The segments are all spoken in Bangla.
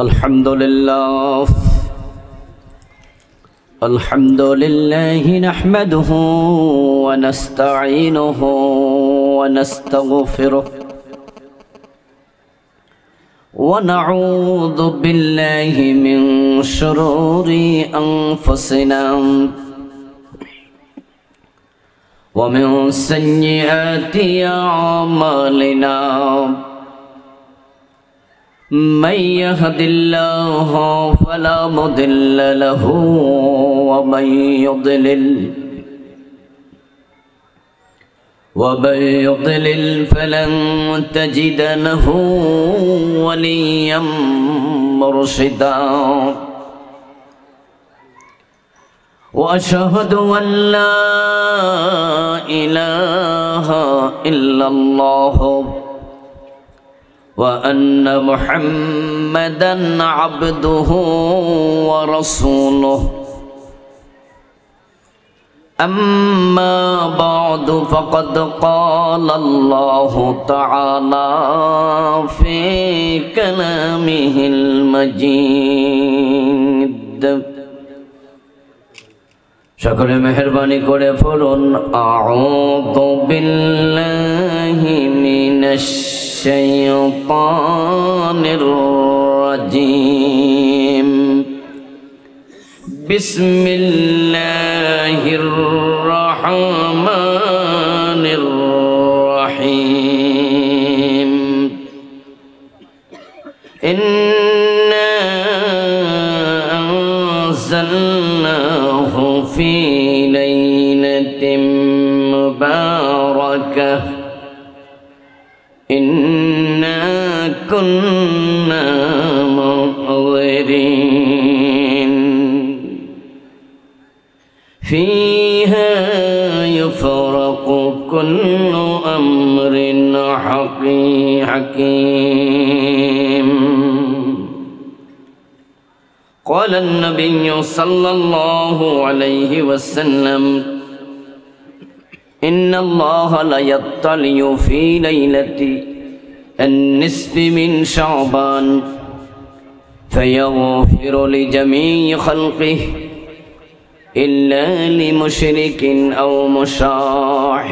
الحمد لله نحمده ونستعينه ونستغفره ونعوذ بالله من شرور أنفسنا ومن سيئات أعمالنا من يهد الله فلا مضل له ومن يضلل فلن تجد له وليا مرشدا وأشهد أن لا إله إلا الله وأن محمدًا عبده ورسوله أما بعد فقد قال الله تعالى في كلامه المجيد সকলে মেহেরবানি করে পড়ুন আউযু বিল্লাহি মিনাশ শাইতানির রাজীম বিসমিল্লাহির রহমানির রহিম ইন্না আনজালনাহু ফি লাইলাতিন মুবারাকাহ إنا كنا منذرين فيها يفرق كل أمر حكيم قال النبي صلى الله عليه وسلم إن الله لا يطلع في ليلة النصف من شعبان فيغفر لجميع خلقه إلا لمشرك أو مشاح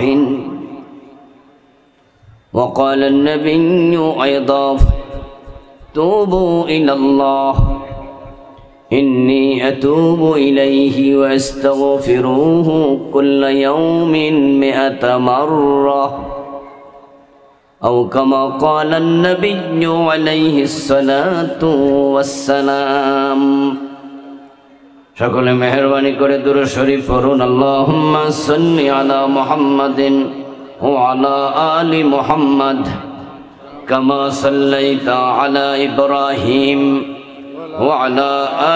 وقال النبي أيضا توبوا إلى الله إني أتوب إليه وأستغفروه كل يوم 100 مرة أو كما قال النبي عليه الصلاة والسلام সকলে মেহেরবানি করে দুরূদ শরীফ পড়ুন আল্লাহুম্মা সাল্লি আলা মুহাম্মাদিন ওয়া আলা আলি মুহাম্মাদ কামা সাল্লাইতা আলা ইব্রাহিম وعلى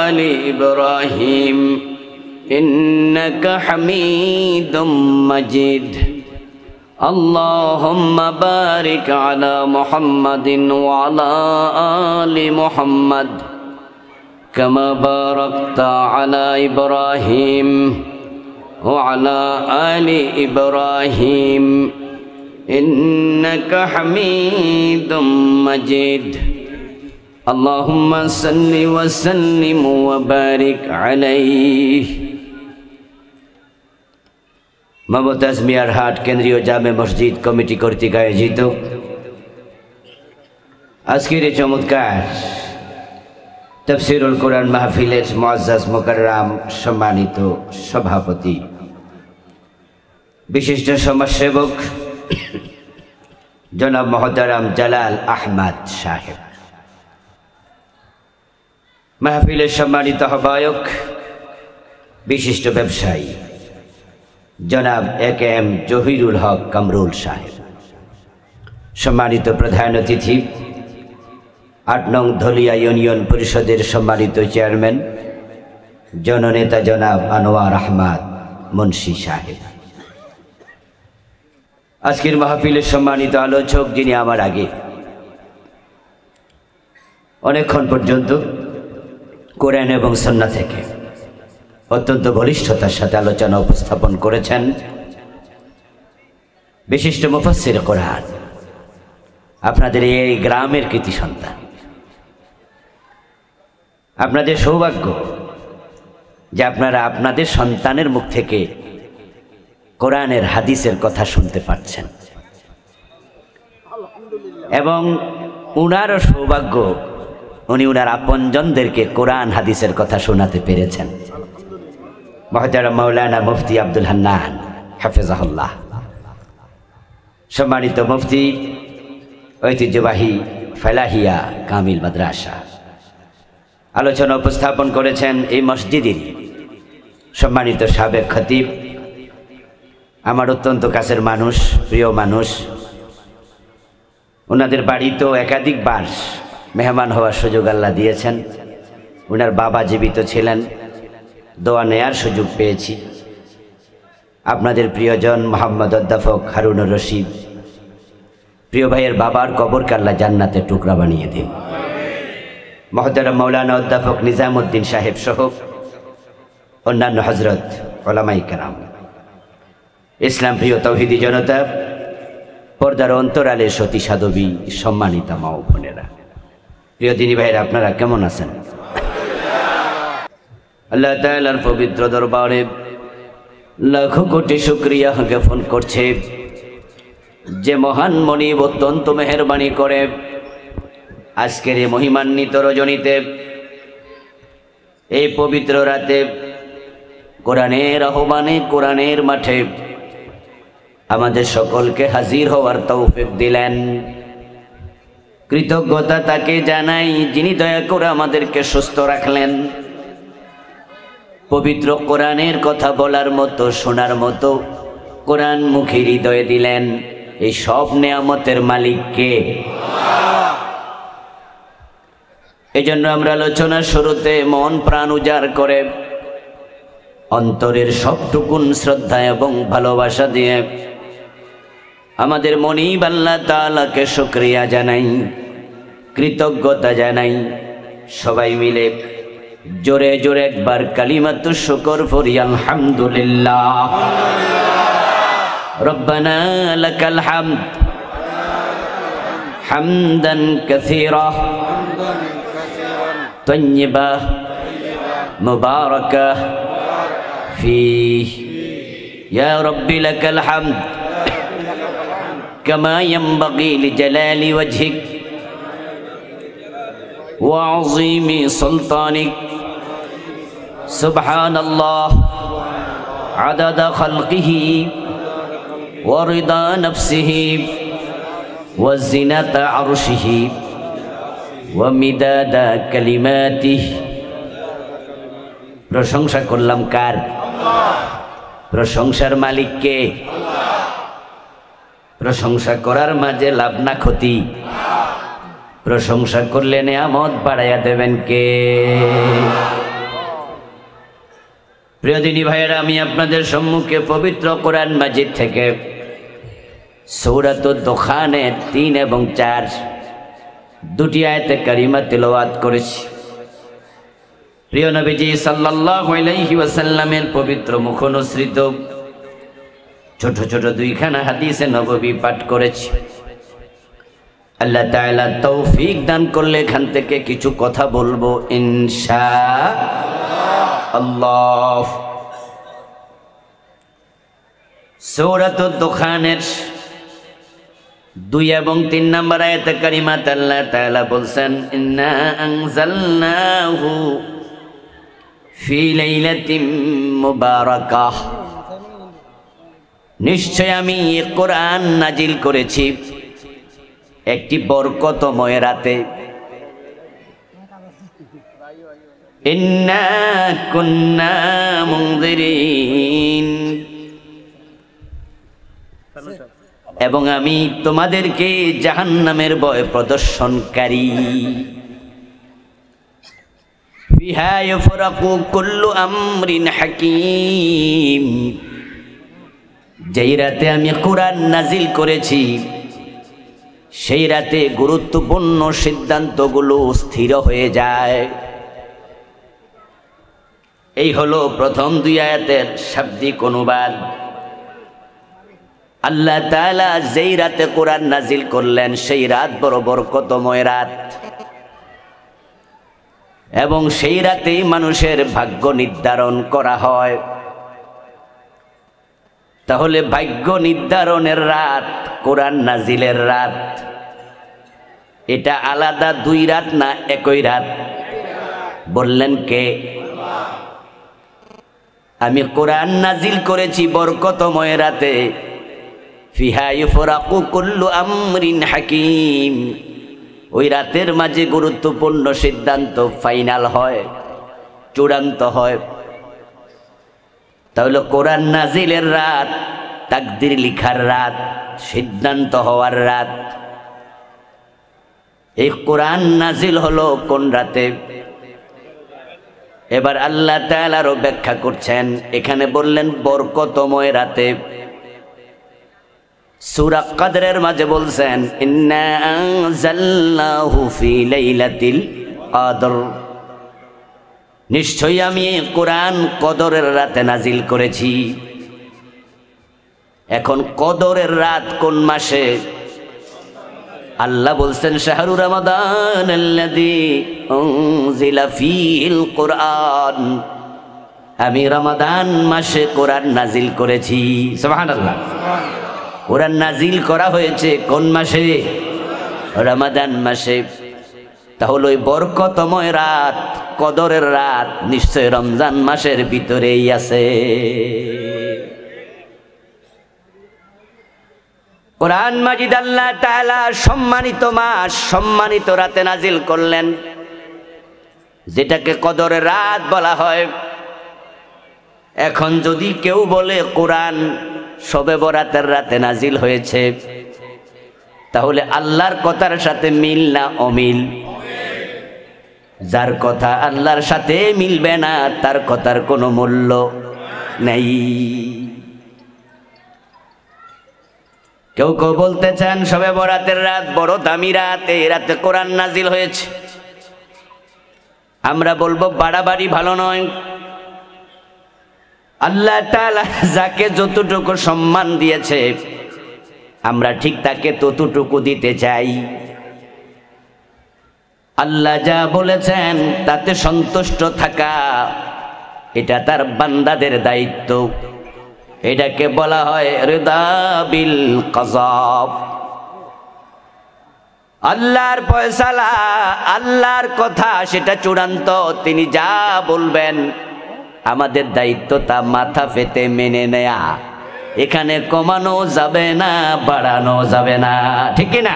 آل إبراهيم إنك حميد مجيد اللهم بارك على محمد وعلى آل محمد كما باركت على إبراهيم وعلى آل إبراهيم إنك حميد مجيد اللهم صل وسلم وبارك عليه মমতাজ মিয়ার হাট কেন্দ্রীয় জামে মসজিদ কমিটি কর্তৃক আয়োজিত আজকের এই চমৎকার তাফসীরুল কোরআন মাহফিলের মুআজ্জাজ মুকাররম সম্মানিত সভাপতি বিশিষ্ট সমাজসেবক জনাব মুহতারাম জালাল আহমদ সাহেব, মাহফিলের সম্মানিত আহ্বায়ক বিশিষ্ট ব্যবসায়ী জনাব একেএম জহিরুল হক কামরুল সাহেব, সম্মানিত প্রধান অতিথি ৮ নং ধলিয়া ইউনিয়ন পরিষদের সম্মানিত চেয়ারম্যান জননেতা জনাব আনোয়ার আহমদ মুন্সি সাহেব, আজকের মাহফিলের সম্মানিত আলোচক যিনি আমার আগে অনেকক্ষণ পর্যন্ত কোরআন এবং সুন্নাহ থেকে অত্যন্ত বলিষ্ঠতার সাথে আলোচনা উপস্থাপন করেছেন বিশিষ্ট মুফাসসির কোরআন, আপনাদের এই গ্রামের কৃতি সন্তান আপনাদের সৌভাগ্য যে আপনারা আপনাদের সন্তানের মুখ থেকে কোরআনের হাদিসের কথা শুনতে পাচ্ছেন, এবং উনারও সৌভাগ্য উনি উনার আপনজনদেরকে কোরআন হাদিসের কথা শোনাতে পেরেছেন। মুহতারাম মাওলানা মুফতি আব্দুল হান্নান হাফেজাহুল্লাহ, সম্মানিত মুফতি ঐতিহ্যবাহী ফেলাহিয়া কামিল মাদ্রাসা, আলোচনা উপস্থাপন করেছেন এই মসজিদের সম্মানিত সাবেক খতিব, আমার অত্যন্ত কাছের মানুষ, প্রিয় মানুষ। ওনাদের বাড়িতেও একাধিকবার মেহমান হওয়ার সুযোগ আল্লাহ দিয়েছেন। ওনার বাবা জীবিত ছিলেন, দোয়া নেয়ার সুযোগ পেয়েছি। আপনাদের প্রিয়জন মোহাম্মদ অধ্যাপক হারুনুর রশিদ, প্রিয় ভাইয়ের বাবার কবরকে আল্লাহ জান্নাতের টুকরা বানিয়ে দিন। মুহতারাম মাওলানা অধ্যাপক নিজামুদ্দিন সাহেব সহ অন্যান্য হজরত ওলামায়ে কেরাম, ইসলাম প্রিয় তৌহিদি জনতা, পর্দার অন্তরালের সতী সাধবী, সম্মানিতা মা ও বোনেরা, প্রিয় দিনী ভাইয়েরা, আপনারা কেমন আছেন? আল্লাহ তাআলার পবিত্র দরবারে লাখো কোটি শুকরিয়া জ্ঞাপন করছে যে মহান মনিব অত্যন্ত মেহেরবানি করে আজকের এই মহিমান্বিত রজনীতে, এই পবিত্র রাতে কোরআনের আহ্বানে, কোরআনের মাঠে আমাদের সকলকে হাজির হওয়ার তৌফিক দিলেন। কৃতজ্ঞতা তাকে জানাই যিনি দয়া করে আমাদেরকে সুস্থ রাখলেন, পবিত্র কোরআনের কথা বলার মতো, শোনার মতো কোরআন মুখী হৃদয়ে দিলেন। এই সব নেয়ামতের মালিক কে? এই জন্য আমরা আলোচনার শুরুতে মন প্রাণ উজাড় করে অন্তরের সবটুকুন শ্রদ্ধা এবং ভালোবাসা দিয়ে আমাদের মনিব আল্লাহ তাআলাকে শুকরিয়া জানাই, কৃতজ্ঞতা জানাই। সবাই মিলে জোরে জোরে একবার কালিমাতু শুকর পড়ি, আলহামদুলিল্লাহ। রব্বানা লাকাল হামদ হামদান কাসীরা তাইয়্যিবা মুবারাকা ফীহি, ইয়া রাব্বি লাকাল হামদ কামা ইয়ানবাগি লিজালালি ওয়াজহিক ওয়া আযীমি সুলতানিক। সুবহানাল্লাহ আদাদা খালকিহি ওয়া রিদা নাফসিহি ওয়া জিনাতা আরশিহি ওয়া মিদাদা কালিমাতিহি। প্রশংসা করলাম কার? প্রশংসার মালিক কে? প্রশংসা করার মাঝে লাভ না ক্ষতি? প্রশংসা করলে নেয়ামত বাড়াইয়া দেবেন কে? প্রিয় দিনী ভাইয়েরা, আমি আপনাদের সম্মুখে পবিত্র কোরআন মাজিদ থেকে সূরাতুদ দুখানের 3 এবং 4 দুটি আয়াতে কারিমা তিলাওয়াত করেছি। প্রিয় নবীজি সাল্লাল্লাহু আলাইহি ওয়াসাল্লামের পবিত্র মুখনসৃত ছোট ছোট দুইখানা হাদিসে নববী পাঠ করেছি। আল্লাহ তাআলা তৌফিক দান করলে এখান থেকে কিছু কথা বলবো ইনশাআল্লাহ। সূরাতুদ দুখানের 2 এবং 3 নম্বর আয়াতে কারিমাতে আল্লাহ তাআলা বলছেন, ইন্না আনজালনাহু ফি লাইলাতিন মুবারাকাহ, নিশ্চয় আমি এই কোরআন নাজিল করেছি একটি বরকতময় রাতে। ইন্না কুন্না মুনজিরিন, এবং আমি তোমাদেরকে জাহান্নামের ভয় প্রদর্শনকারী। ফিহা ইফরাকু কুল্লু আমরিন হাকীম, যেই রাতে আমি কোরআন নাজিল করেছি সেই রাতে গুরুত্বপূর্ণ সিদ্ধান্তগুলো স্থির হয়ে যায়। এই হলো প্রথম 2 আয়াতের শাব্দিক অনুবাদ। আল্লাহ তাআলা যেই রাতে কোরআন নাজিল করলেন সেই রাত বড় বরকতময় রাত। এবং সেই রাতেই মানুষের ভাগ্য নির্ধারণ করা হয়। তাহলে ভাগ্য নির্ধারণের রাত কোরআন নাজিলের রাত, এটা আলাদা দুই রাত না একই রাত? বললেন কে? আমি কোরআন নাজিল করেছি বরকতময় রাতে, ফিহা ইউফরাকু কুল্লু আমরিন হাকিম। ওই রাতের মাঝে গুরুত্বপূর্ণ সিদ্ধান্ত ফাইনাল হয়, চূড়ান্ত হয়। তাহলে কোরআন নাজিলের রাত, তাকদির লিখার রাত, সিদ্ধান্ত হওয়ার রাত। এই কোরআন নাজিল হলো কোন রাতে? এবার আল্লাহ তাআলা আরো ব্যাখ্যা করছেন, এখানে বললেন বরকতময় রাতে। সূরা কদরের মাঝে বলছেন ইন্না আনজালনাহু ফি লাইলাতিল কদর, নিশ্চয়ই আমি কোরআন কদরের রাতে নাজিল করেছি। এখন কদরের রাত কোন মাসে? আল্লাহ বলছেন শাহরু রমাদান আল্লাযী উনজিলা ফীহিল কুরআন, আমি রমাদান মাসে কোরআন নাজিল করেছি। সুবহানাল্লাহ। কোরআন নাজিল করা হয়েছে কোন মাসে? রমাদান মাসে। তাহলে ওই বরকতময় রাত, কদরের রাত নিশ্চয় রমজান মাসের ভিতরেই আছে। কোরআন মাজিদ আল্লাহ তাআলা সম্মানিত মাস, সম্মানিত রাতে নাজিল করলেন, যেটাকে কদরের রাত বলা হয়। এখন যদি কেউ বলে কোরআন শবে বরাতের রাতে নাজিল হয়েছে, তাহলে আল্লাহর কথার সাথে মিল না অমিল? যার কথা আল্লাহর সাথে মিলবে না তার কথার কোনো মূল্য নেই। কেউ কেউ বলতে চান শবে বরাতের রাত বড় দামি রাত, এই রাতে কোরআন নাজিল হয়েছে। আমরা বলবো বাড়াবাড়ি ভালো নয়। আল্লাহ তাআলা যাকে যতটুকু সম্মান দিয়েছে আমরা ঠিক তাকে ততটুকু দিতে চাই। আল্লাহ যা বলেছেন তাতে সন্তুষ্ট থাকা, এটা তার বান্দাদের দায়িত্ব। এটাকে বলা হয় রিদা বিল কযা। আল্লাহর ফয়সালা, আল্লাহর কথা সেটা চূড়ান্ত। তিনি যা বলবেন আমাদের দায়িত্ব তা মাথা পেতে মেনে নেয়া। এখানে কমানো যাবে না, বাড়ানো যাবে না, ঠিক কি না?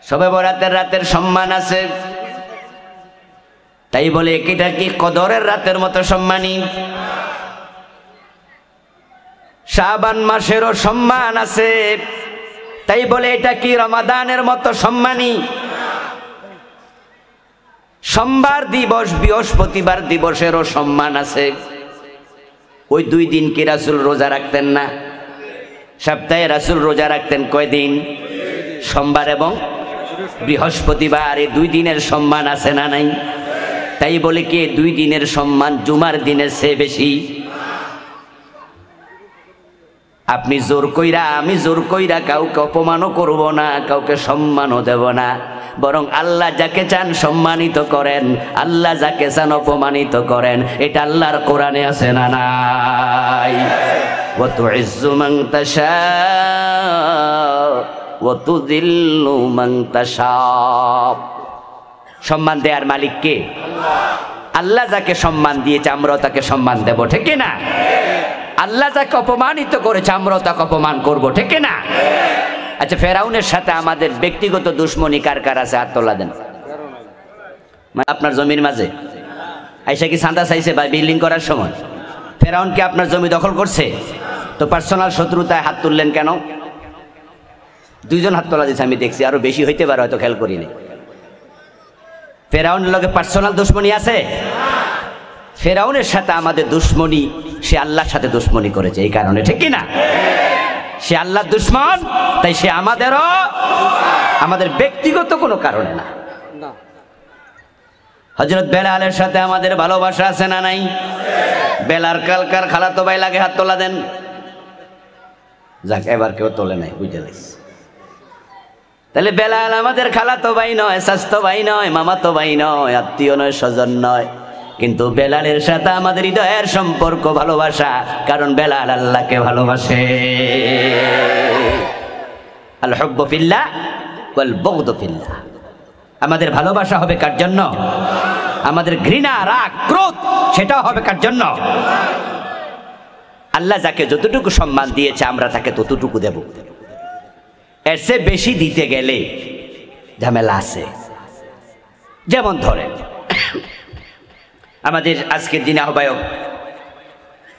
শবে বরাতের রাতের সম্মান আছে, তাই বলে এটা কি কদরের রাতের মতো সম্মানী? শাবান মাসেরও সম্মান আছে, তাই বলে এটা কি রমাদানের মতো সম্মানী? সোমবার দিবস, বৃহস্পতিবার দিবসেরও সম্মান আছে। ওই দুই দিন কি রাসূল রোজা রাখতেন না? সপ্তাহে রাসূল রোজা রাখতেন কয়দিন? সোমবার এবং বৃহস্পতিবার। এই দুই দিনের সম্মান আছে না নাই? তাই বলে কি দুই দিনের সম্মান জুমার দিনের চেয়ে বেশি? আপনি জোর কইরা, আমি জোর কইরা কাউকে অপমানও করব না, কাউকে সম্মানও দেব না। বরং আল্লাহ যাকে চান সম্মানিত করেন, আল্লাহ যাকে চান অপমানিত করেন। এটা আল্লাহর কোরআনে আছে না নাই? ওয়া তুইজ্জু মান তাশা ওয়া তুযিল্লু মান তাশা। সম্মান দেওয়ার মালিক কে? আল্লাহ যাকে সম্মান দিয়েছে আমরাও তাকে সম্মান দেব, ঠিক না? আল্লাহ যাকে অপমানিত করেছে আমরাও তাকে অপমান করব, ঠিক না? আচ্ছা, ফেরাউনের সাথে আমাদের ব্যক্তিগত দুশ্মনী কার কার আছে? হাত তোলা দেন। আপনার জমির মাঝে আইসা কি চাঁদা চাইছে বা বিল্ডিং করার সময়? ফেরাউন কি আপনার জমি দখল করছে? তো পার্সোনাল শত্রুতায় হাত তুললেন কেন? দুইজন হাত তোলা দিয়েছে আমি দেখছি, আরো বেশি হইতে পারে, হয়তো খেয়াল করিনি। ফেরাউনের লগে পার্সোনাল দুশ্মনী আছে? ফেরাউনের সাথে আমাদের দুশ্মনী, সে আল্লাহর সাথে দুশ্মনী করেছে এই কারণে, ঠিক কি না? সে আল্লাহর দুশ্মন, তাই সে আমাদেরও, আমাদের ব্যক্তিগত কোনো কারণে না। হযরত বেলালের সাথে আমাদের ভালোবাসা আছে না নাই? বেলাল কালকার খালাতো ভাই লাগে, হাত তোলা দেন। যাক, এবার কেউ তোলে নাই, বুঝে লাইছে। তাহলে বেলাল আমাদের খালাতো ভাই নয়, স্বাস্থ্য ভাই নয়, মামাতো ভাই নয়, আত্মীয় নয়, স্বজন নয়, কিন্তু বেলালের সাথে আমাদের হৃদয়ের সম্পর্ক, ভালোবাসা, কারণ বেলাল আল্লাহকে ভালোবাসে। আল হুব্বু ফিল্লাহ ওয়াল বুগদু ফিল্লাহ। আমাদের ভালোবাসা হবে কার জন্য? আমাদের ঘৃণা, রাগ, ক্রোধ সেটাও হবে কার জন্য? আল্লাহ যাকে যতটুকু সম্মান দিয়েছে আমরা তাকে ততটুকু দেব। এর চেয়ে বেশি দিতে গেলে ঝামেলা আছে। যেমন ধরেন আমাদের আজকের দিনে আহ্বায়ক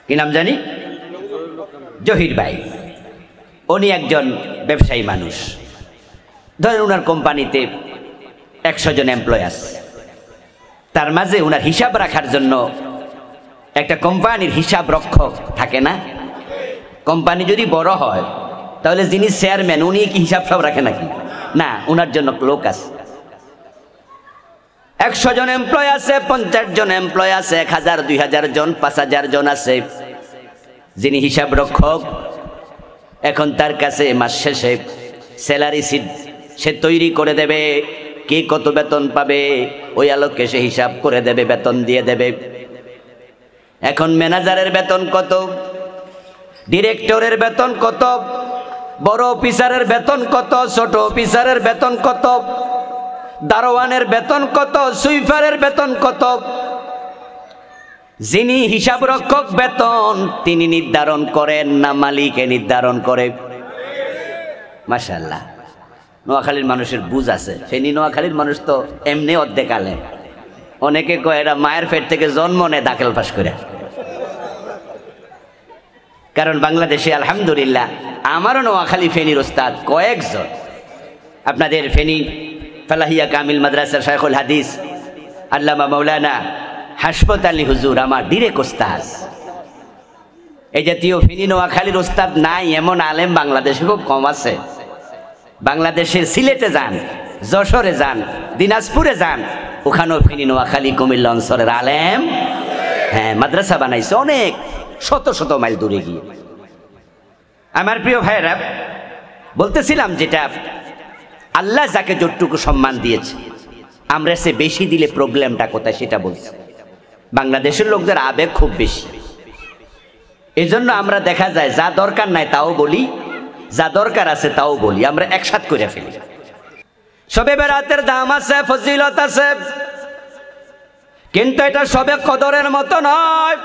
কি নাম জানি, জহির ভাই, উনি একজন ব্যবসায়ী মানুষ। ধরেন ওনার কোম্পানিতে 100 জন এমপ্লয় আছে, তার মাঝে ওনার হিসাব রাখার জন্য একটা কোম্পানির হিসাব রক্ষক থাকে না? কোম্পানি যদি বড় হয় তাহলে যিনি চেয়ারম্যান উনি কি হিসাব সব রাখে নাকি? না, ওনার জন্য লোক আছে। 100 জন এমপ্লয় আছে, 50 জন এমপ্লয় আছে, 1000, 2000 জন, 5000 জন আছে। যিনি হিসাব রক্ষক, এখন তার কাছে মাস শেষে স্যালারি শিট সে তৈরি করে দেবে, কে কত বেতন পাবে ওই আলোকে সে হিসাব করে দেবে, বেতন দিয়ে দেবে। এখন ম্যানেজারের বেতন কত, ডিরেক্টরের বেতন কত, বড় অফিসারের বেতন কত, ছোট অফিসারের বেতন কত, দারোয়ানের বেতন কত, সুইপারের বেতন কত, যিনি হিসাব রক্ষক বেতন তিনি নির্ধারণ করেন না মালিকে নির্ধারণ করে? মাশাআল্লাহ, নোয়াখালীর মানুষের বুঝ আছে। ফেনী নোয়াখালীর মানুষ তো এমনি অর্ধেক আলেম। অনেকে কয় এরা মায়ের পেট থেকে জন্ম নেয় দাখিল পাস করে। কারণ বাংলাদেশে আলহামদুলিল্লাহ আমারও নোয়াখালী ফেনীর ওস্তাদ কয়েকজন। আপনাদের ফেনী ফালাহিয়া কামিল মাদ্রাসার শাইখুল হাদিস আল্লামা মাওলানা হাসপত আলী হুজুর আমার ডিরেক্ট ওস্তাদ। এই জাতীয় ফেনী নোয়াখালীর ওস্তাদ নাই এমন আলেম বাংলাদেশে খুব কম আছে। বাংলাদেশে সিলেটে যান, যশোরে যান, দিনাজপুরে যান, ওখানেও ফেনী নোয়াখালী কুমিল্লা অঞ্চলের আলেম হ্যাঁ মাদ্রাসা বানাইছে অনেক শত শত মাইল দূরে গিয়ে। আমার প্রিয় ভাইয়েরা, বলতেছিলাম যেটা আল্লাহ যাকে যতটুকু সম্মান দিয়েছে আমরা সে বেশি দিলে প্রবলেমটা কোথায় সেটা বলছি। বাংলাদেশের লোকদের আবেগ খুব বেশি, এই জন্য আমরা দেখা যায় যা দরকার নাই তাও বলি, যা দরকার আছে তাও বলি, আমরা একসাথ করে ফেলি। শবে বেরাতের দাম আছে, ফজিলত আছে, কিন্তু এটা সবে কদরের মতো নয়।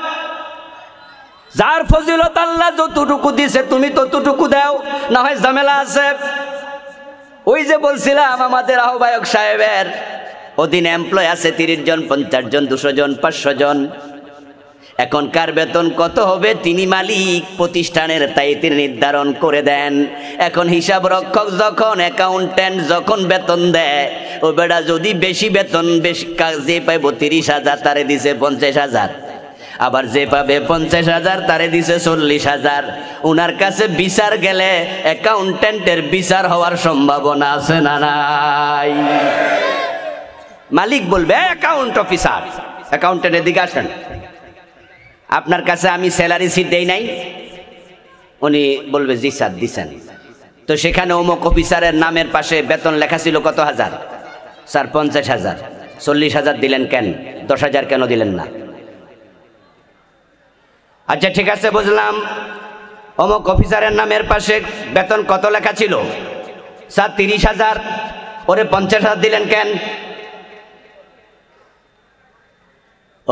যার ফজিলত আল্লাহ যতটুকু দিছে তুমি ততটুকু দাও, না হয় ঝামেলা আছে। ওই যে বলছিলাম আমাদের আহ্বায়ক সাহেবের অধীন এমপ্লয় আছে 30 জন, 50 জন, 200 জন, 500 জন। এখন কার বেতন কত হবে তিনি মালিক, প্রতিষ্ঠানের তাই তিনি নির্ধারণ করে দেন। এখন হিসাব রক্ষক যখন, অ্যাকাউন্টেন্ট যখন বেতন দেয়, ও বেটা যদি বেশি বেতন বেশি যে পাইব 30,000 তারে দিছে 50,000, আবার যে পাবে 50,000 তারে দিছে 40,000। উনার কাছে বিচার গেলে অ্যাকাউন্টেন্টের বিচার হওয়ার সম্ভাবনা আছে না নাই? মালিক বলবে অ্যাকাউন্ট অফিসার, অ্যাকাউন্টেন্টের দিকে আসেন, আপনার কাছে আমি স্যালারি শিট দেই নাই? উনি বলবে জি স্যার দিছেন। তো সেখানে অমুক অফিসারের নামের পাশে বেতন লেখা ছিল কত হাজার? স্যার 50,000। 40,000 দিলেন কেন? 10,000 কেন দিলেন না? আচ্ছা ঠিক আছে বুঝলাম, অমুক অফিসারের নামের পাশে বেতন কত লেখা ছিল? স্যার 30,000। ওরে 50,000 দিলেন কেন?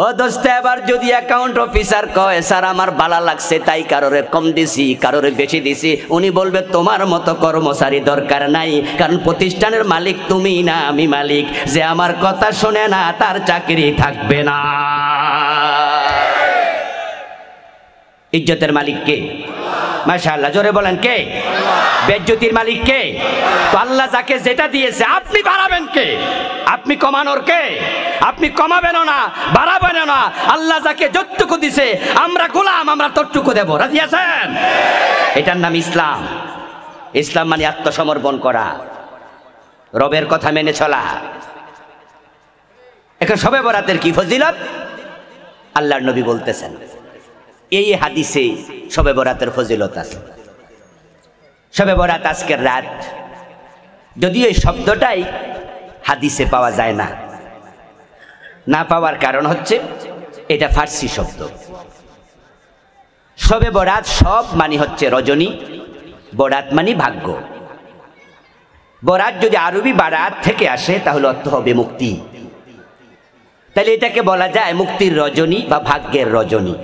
ও দোস্ত, এবার যদি অ্যাকাউন্ট অফিসার কয় স্যার আমার ভালো লাগছে তাই কারোরে কম দিছি কারোরে বেশি দিছি, উনি বলবে তোমার মতো কর্মচারী দরকার নাই, কারণ প্রতিষ্ঠানের মালিক তুমি না আমি মালিক। যে আমার কথা শোনে না তার চাকরি থাকবে না। ইজ্জতের মালিক কে? মাশাআল্লাহ, জোরে বলেন কে? বেজ্জতির মালিক কে? তো আল্লাহ যাকে যেটা দিয়েছে আপনি বাড়াবেন কে? আপনি কমানোর কে? আপনি কমাবেনও না বাড়াবেনও না। আল্লাহ যাকে যতটুকু দিছে আমরা গোলাম, আমরা ততটুকু দেব। রাজি আছেন? এটার নাম ইসলাম। ইসলাম মানে আত্মসমর্পণ করা, রবের কথা মেনে চলা। এখন শবে বরাতের কি ফজিলত আল্লাহর নবী বলতেছেন, এই হাদিসে শবে বরাতের ফজিলত আছে। শবে বরাত আজকের রাত, যদিও এই শব্দটাই হাদিসে পাওয়া যায় না, না পাওয়ার কারণ হচ্ছে এটা ফার্সি শব্দ। শবে বরাত সব মানে হচ্ছে রজনী, বরাত মানে ভাগ্য। বরাত যদি আরবি বারাত থেকে আসে তাহলে অর্থ হবে মুক্তি, তাহলে এটাকে বলা যায় মুক্তির রজনী বা ভাগ্যের রজনী।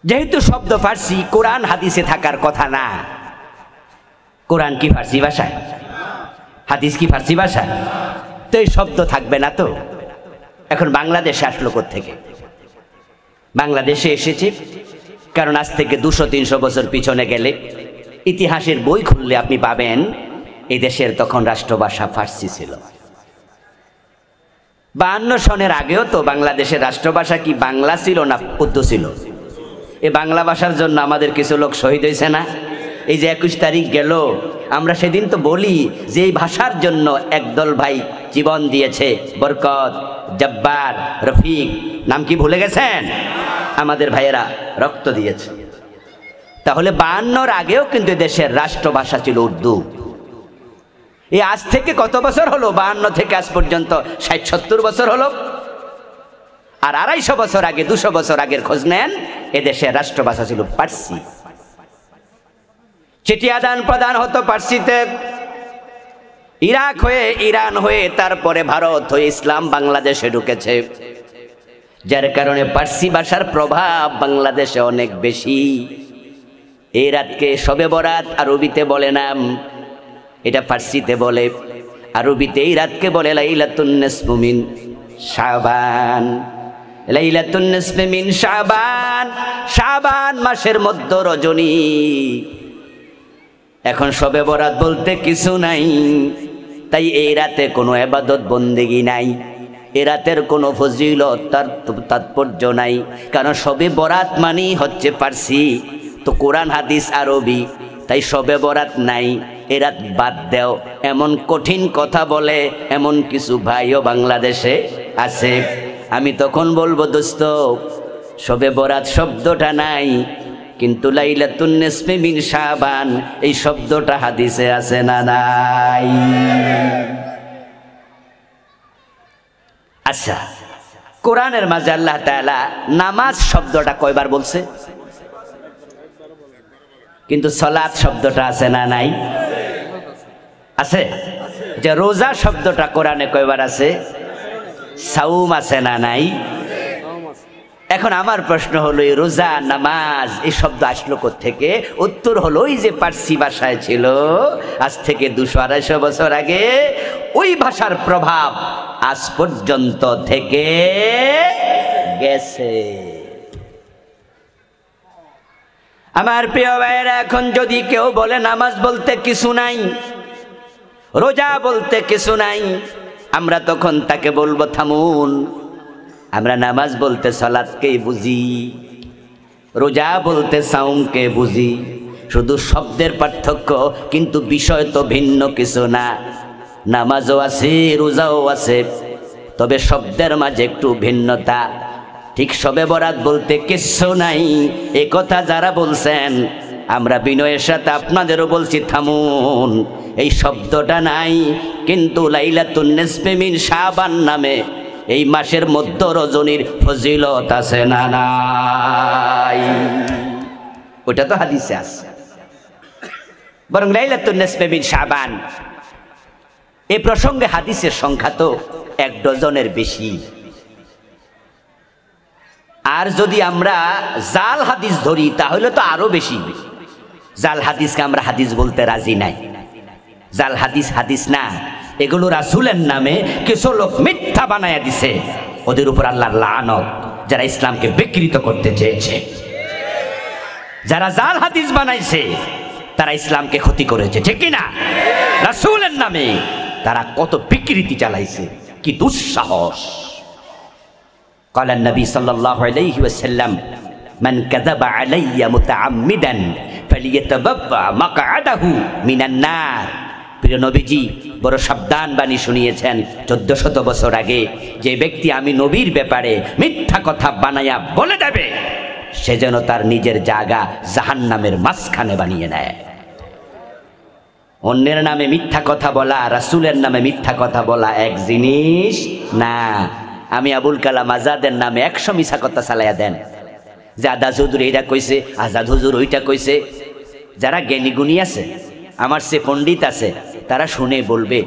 যেহেতু শব্দ ফার্সি, কোরআন হাদিসে থাকার কথা না। কোরআন কি ফার্সি ভাষায়? হাদিস কি ফার্সি ভাষায়? তো এই শব্দ থাকবে না। তো এখন বাংলাদেশে আসলো কোত্থেকে? বাংলাদেশে এসেছে কারণ আজ থেকে 200-300 বছর পিছনে গেলে ইতিহাসের বই খুললে আপনি পাবেন এই দেশের তখন রাষ্ট্রভাষা ফার্সি ছিল। 52 সনের আগেও তো বাংলাদেশের রাষ্ট্রভাষা কি বাংলা ছিল না উর্দু ছিল? এই বাংলা ভাষার জন্য আমাদের কিছু লোক শহীদ হয়েছে না? এই যে 21 তারিখ গেল, আমরা সেদিন তো বলি যে এই ভাষার জন্য একদল ভাই জীবন দিয়েছে, বরকত, জব্বার, রফিক, নাম কি ভুলে গেছেন? আমাদের ভাইয়েরা রক্ত দিয়েছে। তাহলে 52-র আগেও কিন্তু দেশের রাষ্ট্রভাষা ছিল উর্দু। এই আজ থেকে কত বছর হলো? 52 থেকে আজ পর্যন্ত 60-70 বছর হলো। আর 250 বছর আগে, 200 বছর আগের খোঁজ নেন, এদেশের রাষ্ট্রভাষা ছিল পার্সি। চিঠি আদান প্রদান হতো পার্সিতে। ইরাক হয়ে, ইরান হয়ে, তারপরে ভারত হয়ে ইসলাম বাংলাদেশে ঢুকেছে, যার কারণে পার্সি ভাষার প্রভাব বাংলাদেশে অনেক বেশি। এই রাতকে শবে বরাত আরবিতে বলে না, এটা ফার্সিতে বলে। আরবিতে এই রাতকে বলে লাইলাতুন নিসফু মিন শাবান। লাইলাতুন নিসফু মিন শাবান, শাবান মাসের মধ্য রজনী। এখন শবে বরাত বলতে কিছু নাই, তাই এই রাতে কোনো ইবাদত বন্দেগী নাই, এ রাতের কোনো ফজিলত, তার তাৎপর্য নাই। কারণ শবে বরাত মানেই হচ্ছে পার্সি, তো কোরআন হাদিস আরবি, তাই শবে বরাত নাই, এ রাত বাদ দেও, এমন কঠিন কথা বলে এমন কিছু ভাইও বাংলাদেশে আছে। আমি তখন বলবো, দোস্ত, শবে বরাত শব্দটা নাই, কিন্তু লাইলাতুন নিসফি মিন শাবান এই শব্দটা হাদিসে আছে না নাই? আচ্ছা, কোরআনের মাঝে আল্লাহ তাআলা নামাজ শব্দটা কয়বার বলছে? কিন্তু সালাত শব্দটা আছে না নাই? আছে। যে রোজা শব্দটা কোরআনে কয়বার আছে? সাওম আছে না নাই? এখন আমার প্রশ্ন হলো, এই রোজা, নামাজ এই শব্দ আসলো কোত্থেকে? উত্তর হলো ওই যে পার্সি ভাষায় ছিল, আজ থেকে 200-250 বছর আগে ওই ভাষার প্রভাব আজ পর্যন্ত থেকে গেছে। আমার প্রিয় ভাইয়েরা, এখন যদি কেউ বলে নামাজ বলতে কিছু নাই, রোজা বলতে কিছু নাই, আমরা তখন তাকে বলবো, থামুন, আমরা নামাজ বলতে সালাতকেই বুঝি, রোজা বলতে সাওমকে বুঝি, শুধু শব্দের পার্থক্য, কিন্তু বিষয় তো ভিন্ন কিছু না। নামাজও আছে, রোজাও আছে, তবে শব্দের মাঝে একটু ভিন্নতা। ঠিক শবে বরাত বলতে কিচ্ছু নাই, এ কথা যারা বলছেন, আমরা বিনয়ের সাথে আপনাদেরও বলছি, থামুন, এই শব্দটা নাই, কিন্তু লাইলাতুন নিসফি মিন শাবান নামে এই মাসের মধ্য রজনীর ফজিলত আছে না নাই? ওটা তো হাদিসে আছে। বরং লাইলাতুন নিসফি মিন শাবান এই প্রসঙ্গে হাদিসের সংখ্যা তো 1 ডজনের বেশি। আর যদি আমরা জাল হাদিস ধরি তাহলে তো আরো বেশি। জাল হাদিসকে আমরা হাদিস বলতে রাজি নাই। জাল হাদিস হাদিস না, এগুলো রাসূলের নামে কিছু লোক মিথ্যা বানায়া দিছে, ওদের উপর আল্লাহর লানত, যারা ইসলামকে বিকৃত করতে চেয়েছে। যারা জাল হাদিস বানাইছে তারা ইসলামকে ক্ষতি করেছে, ঠিক কি না? রাসূলের নামে তারা কত বিকৃতি চালাইছে, কি দুঃসাহস! قال النبي صلى الله عليه وسلم من كذب علي متعمدا فليتبوأ مقعده من النار। প্রিয় নবীজি বড় সাবধান বাণী শুনিয়েছেন 1400 বছর আগে, যে ব্যক্তি আমি নবীর ব্যাপারে মিথ্যা কথা বানায়া বলে দেবে, সে যেন তার নিজের জায়গা জাহান্নামের মাঝখানে বানিয়ে নেয়। অন্যের নামে মিথ্যা কথা বলা রাসূলের নামে মিথ্যা কথা বলা এক জিনিস না। আমি আবুল কালাম আজাদের নামে 100 মিছা কথা চালাইয়া দেন যে আদা হুজুর এইটা কইছে, আজাদ হুজুর ওইটা কইছে। যারা জ্ঞানী গুণী আছে, আমার সে পণ্ডিত আছে, তারা শুনে বলবে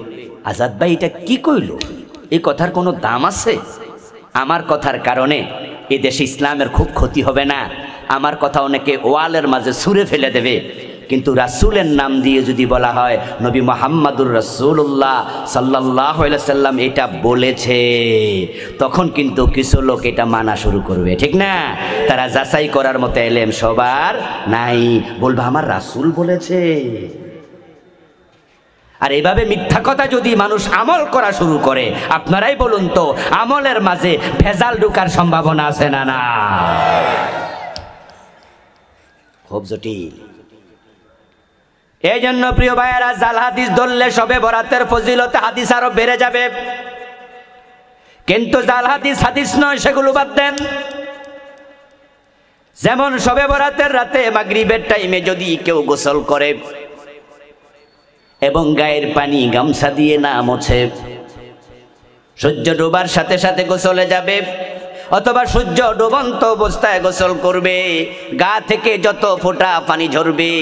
আজাদ ভাই এটা কি কইল, এই কথার কোনো দাম আছে? আমার কথার কারণে এ দেশে ইসলামের খুব ক্ষতি হবে না। আমার কথা অনেকে ওয়ালের মাঝে ছুঁড়ে ফেলে দেবে, কিন্তু রাসূলের নাম দিয়ে যদি বলা হয় নবী মুহাম্মদুর রাসূলুল্লাহ সাল্লাল্লাহু আলাইহি সাল্লাম এটা বলেছে, তখন কিন্তু কিছু লোক এটা মানা শুরু করবে, ঠিক না? তারা যাচাই করার মতো এলেম সবার নাই, বলবে আমার রাসূল বলেছে। আর এভাবে মিথ্যা কথা যদি মানুষ আমল করা শুরু করে, আপনারাই বলুন তো আমলের মাঝে ভেজাল ঢোকার সম্ভাবনা আছে না? না, খুব জটিল। এই জন্য প্রিয় ভাইয়েরা, জাল হাদিস ধরলে শবে বরাতের ফজিলতে হাদিস আরো বেড়ে যাবে, কিন্তু জাল হাদিস হাদিস নয়, সেগুলো বাদ দেন। যেমন শবে বরাতের রাতে মাগরিবের টাইমে যদি কেউ গোসল করে এবং গায়ের পানি গামছা দিয়ে না মোছে, সূর্য ডোবার সাথে সাথে গোসলে যাবে, অথবা সূর্য ডুবন্ত অবস্থায় গোসল করবে, গা থেকে যত ফোঁটা পানি ঝরবে,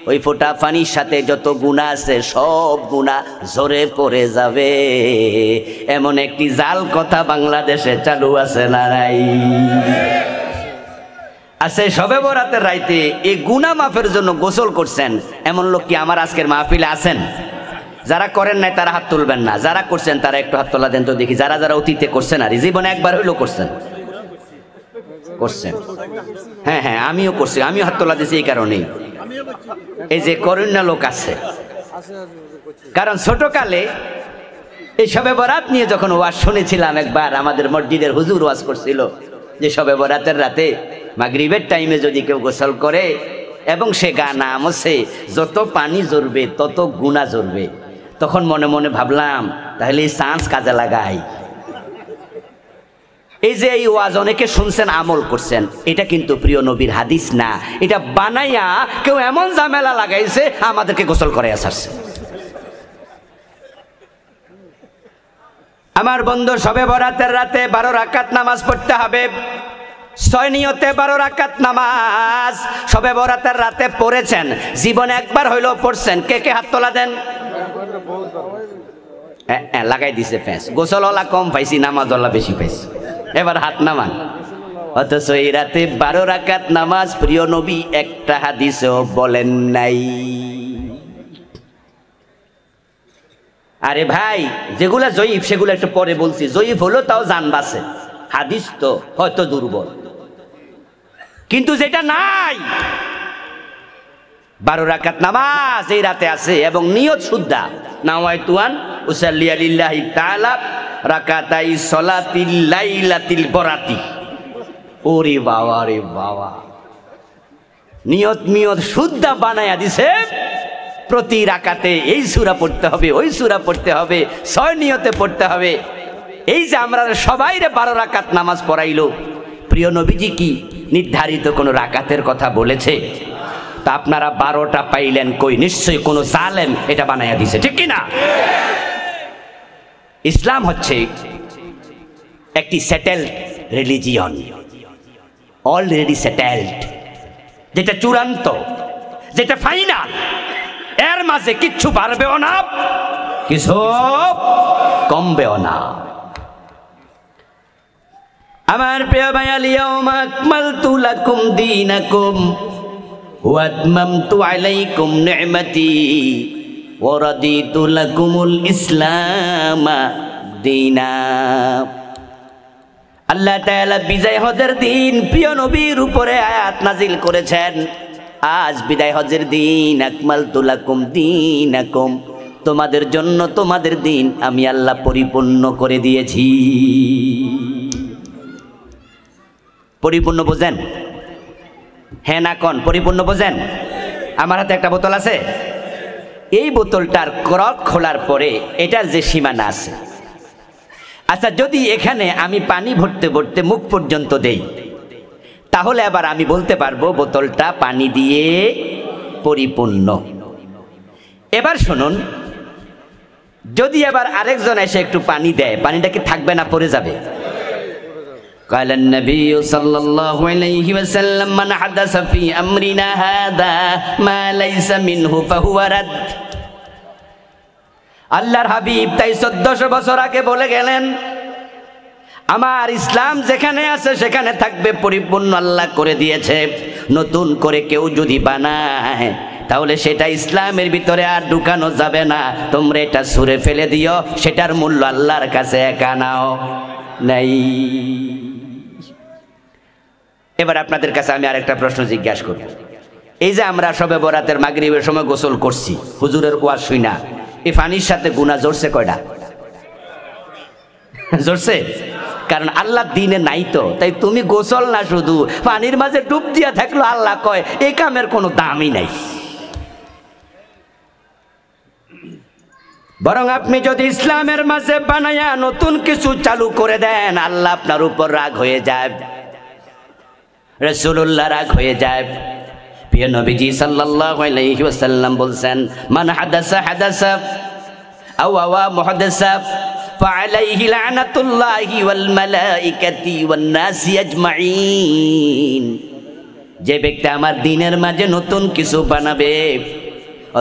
ওই ফোঁটা পানির সাথে যত গুনাহ আছে সব গুনাহ ঝরে পড়ে যাবে। এমন একটি জাল কথা বাংলাদেশে চালু আছে না নাই? আছে। শবে বরাতের রাইতে এই গুনাহ মাফের জন্য গোসল করছেন এমন লোক কি আমার আজকের মাহফিলে আছেন? যারা করেন নাই তারা হাত তুলবেন না, যারা করছেন তারা একটু হাত তোলা দেন তো দেখি। যারা যারা অতীতে করছেন আর জীবনে একবার হইলেও করছেন, হ্যাঁ হ্যাঁ আমিও করছি, আমিও হাত তোলা দিয়েছি এই কারণেই। এই যে করুণা লোক আছে, কারণ ছোটকালে এই শবে বরাত নিয়ে যখন ওয়াজ শুনেছিলাম, একবার আমাদের মসজিদের হুজুর ওয়াজ করছিল যে শবে বরাতের রাতে মাগরিবের টাইমে যদি কেউ গোসল করে এবং সে গা না মোছে যত পানি ঝরবে তত গুনাহ ঝরবে। তখন মনে মনে ভাবলাম তাহলে এই চান্স কাজে লাগাই। এই যে এই ওয়াজ অনেকে শুনছেন, আমল করছেন, এটা কিন্তু প্রিয় নবীর হাদিস না, এটা বানাইয়া কেউ এমন ঝামেলা লাগাইছে আমাদেরকে গোসল করে আসারছে। আমার বন্ধু, শবে বরাতের রাতে 12 রাকাত নামাজ পড়তে হবে। 6 নিয়তে 12 রাকাত নামাজ শবে বরাতের রাতে পড়েছেন, জীবনে একবার হইলেও পড়ছেন? কে কে হাত তোলা দেন? লাগাই দিছে ফ্যাস। গোসলওয়ালা কম পাইছি, নামাজওয়ালা বেশি পাইছি। এবার হাত নামান। অথচ এই রাতে 12 রাকাত নামাজ প্রিয় নবী একটা হাদিসও বলেন নাই। আরে ভাই, যেগুলা জয়ীফ সেগুলো একটু পরে বলছি, জয়ীফ হলো তাও জান বাঁচে, হাদিস তো হয়তো দুর্বল, কিন্তু যেটা নাই 12 রাকাত নামাজ এই রাতে আছে এবং নিয়ত শুদ্ধা। নাওয়াইতুয়ান উসাল্লিয়া লিল্লাহি তাআলা রাকাতাই সলাতিল লাইলাতিল বরাতি। ওরে বাবা রে বাবা, নিয়ত শুদ্ধা বানায়া দিছে। প্রতি রাকাতে এই সূরা পড়তে হবে, ওই সূরা পড়তে হবে, 6 নিয়তে পড়তে হবে। এই যে আমরা সবাইরে 12 রাকাত নামাজ পড়াইলো, প্রিয় নবীজি কি নির্ধারিত কোনো রাকাতের কথা বলেছে? তা আপনারা 12টা পাইলেন কই? নিশ্চয়ই কোনো জালেম এটা বানায়া দিছে, ঠিক কি না? ইসলাম হচ্ছে একটি সেটেলড রিলিজিয়ন, অলরেডি সেটেলড, যেটা চূড়ান্ত, যেটা ফাইনাল। এর মাঝে কিচ্ছু বাড়বেও না, কিছু কমবেও না। আমার প্রিয় ভাই, আল-ইয়াওমা আকমালতু লাকুম দীনাকুম ওয়া আতমামতু আলাইকুম নি'মাতি ওয়া রাদিতু লাকুমুল ইসলাম দীনা। আল্লাহ তাআলা বিজয় হজের দিন প্রিয় নবীর উপরে আয়াত নাজিল করেছেন। আজ বিদায় হজের দিন, আকমালতু লাকুম দীনাকুম, তোমাদের জন্য তোমাদের দিন আমি আল্লাহ পরিপূর্ণ করে দিয়েছি। পরিপূর্ণ বোঝেন? হ্যাঁ না কোন? পরিপূর্ণ বোঝেন? আমার হাতে একটা বোতল আছে, এই বোতলটার ক্রক খোলার পরে এটার যে সীমানা আছে, আচ্ছা যদি এখানে আমি পানি ভরতে ভরতে মুখ পর্যন্ত দেই, তাহলে আবার আমি বলতে পারবো বোতলটা পানি দিয়ে পরিপূর্ণ। এবার শুনুন, যদি এবার আরেকজন এসে একটু পানি দেয়, পানিটা কি থাকবে না পড়ে যাবে? قال النبي صلى الله عليه وسلم من حدث في أمرنا هذا ما ليس منه فهو رد। আল্লাহর হাবিব তাই 1400 বছর আগে বলে গেলেন, আমার ইসলাম যেখানে আছে সেখানে থাকবে, পরিপূর্ণ আল্লাহ করে দিয়েছে। নতুন করে কেউ যদি বানায় তাহলে সেটা ইসলামের ভিতরে আর ঢুকানো যাবে না। তোমরা এটা ছুঁড়ে ফেলে দিও, সেটার মূল্য আল্লাহর কাছে একা নাও নাই। এবার আপনাদের কাছে আমি আরেকটা প্রশ্ন জিজ্ঞাসা করব। এই যে আমরা শবে বরাতের মাগরিবের সময় গোসল করছি, হুজুরের ওয়াজ শুই না, এই পানির সাথে গুনাহ জড়ছে কয়টা? জড়ছে? কারণ আল্লাহ দিনে নাই তো, তাই তুমি গোসল না, শুধু পানির মাঝে ডুব দিয়া থাকলো, আল্লাহ কয় এই কামের কোনো দামই নাই। বরং আপনি যদি ইসলামের মাঝে বানায়া নতুন কিছু চালু করে দেন, আল্লাহ আপনার উপর রাগ হয়ে যায়, রাসূলুল্লাহ রাগ হয়ে যায়। প্রিয় নবীজি সাল্লাল্লাহু আলাইহি ওয়াসাল্লাম বলছেন, মান হাদাসা হাদাসা আও আওয়া মুহাদ্দিসা ফাআলাইহি লানাতুল্লাহি ওয়াল মালাইকাতি ওয়ান নাসি আজমাইন। যে ব্যক্তি আমার দ্বীনের মাঝে নতুন কিছু বানাবে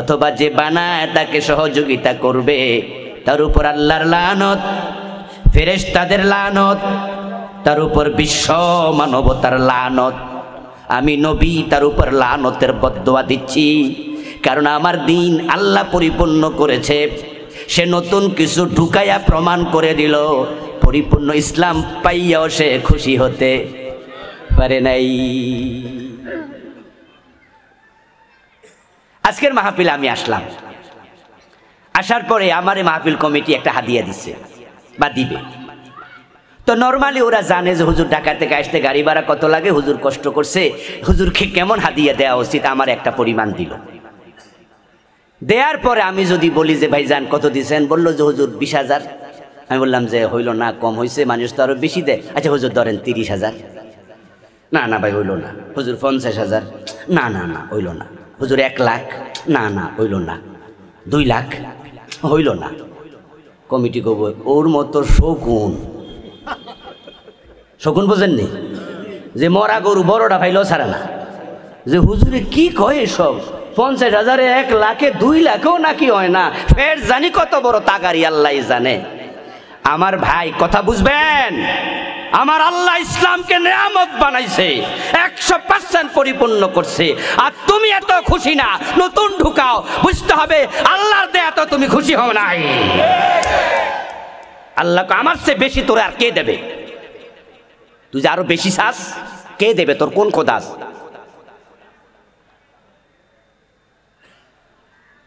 অথবা যে বানায় তাকে সহযোগিতা করবে, তার উপর আল্লাহর লানত, ফেরেশতাদের লানত, তার উপর বিশ্ব মানবতার লানত। আমি নবী তার উপর লানতের বদদোয়া দিচ্ছি, কারণ আমার দ্বীন আল্লাহ পরিপূর্ণ করেছে। সে নতুন কিছু ঢুকাইয়া প্রমাণ করে দিল, পরিপূর্ণ ইসলাম পাইয়াও সে খুশি হতে পারে নাই। আজকের মাহফিলে আমি আসলাম, আসার পরে আমার এই মাহফিল কমিটি একটা হাদিয়া দিচ্ছে বা দিবে। তো নর্মালি ওরা জানে যে হুজুর ঢাকা থেকে আসতে গাড়ি ভাড়া কত লাগে, হুজুর কষ্ট করছে, হুজুরকে কেমন হাদিয়া দেওয়া উচিত, আমার একটা পরিমাণ দিল। দেওয়ার পরে আমি যদি বলি যে ভাইজান কত দিয়েছেন, বললো যে হুজুর 20,000। আমি বললাম যে হইল না, কম হয়েছে, মানুষ তো আরো বেশি দেয়। আচ্ছা হুজুর ধরেন 30,000। না না ভাই হইল না। হুজুর 50,000। না না না হইল না। হুজুর 1 লাখ। না না হইল না। 2 লাখ। হইল না। কমিটি কব ওর মতো শকুন, শকুন বোঝেননি, যে মরা গরু বড়টা ভাইলেও ছাড়ে না, যে হুজুরে কি কয় সব, 50,000-এ 1 লাখে 2 লাখেও নাকি হয় না, ফের জানি কত বড় তাগারি আল্লাহ জানে। আমার ভাই কথা বুঝবেন, আমার আল্লাহ ইসলামকে নিয়ামত বানাইছে, 100% পরিপূর্ণ করছে, আর তুমি এত খুশি না, নতুন ঢুকাও। বুঝতে হবে আল্লাহর দেয়া তো তুমি খুশি হও নাই। আল্লাহকে আমার চেয়ে বেশি তোর আর কে দেবে? তুই যে আরো বেশি চাস, কে দেবে? তোর কোন খোদাস?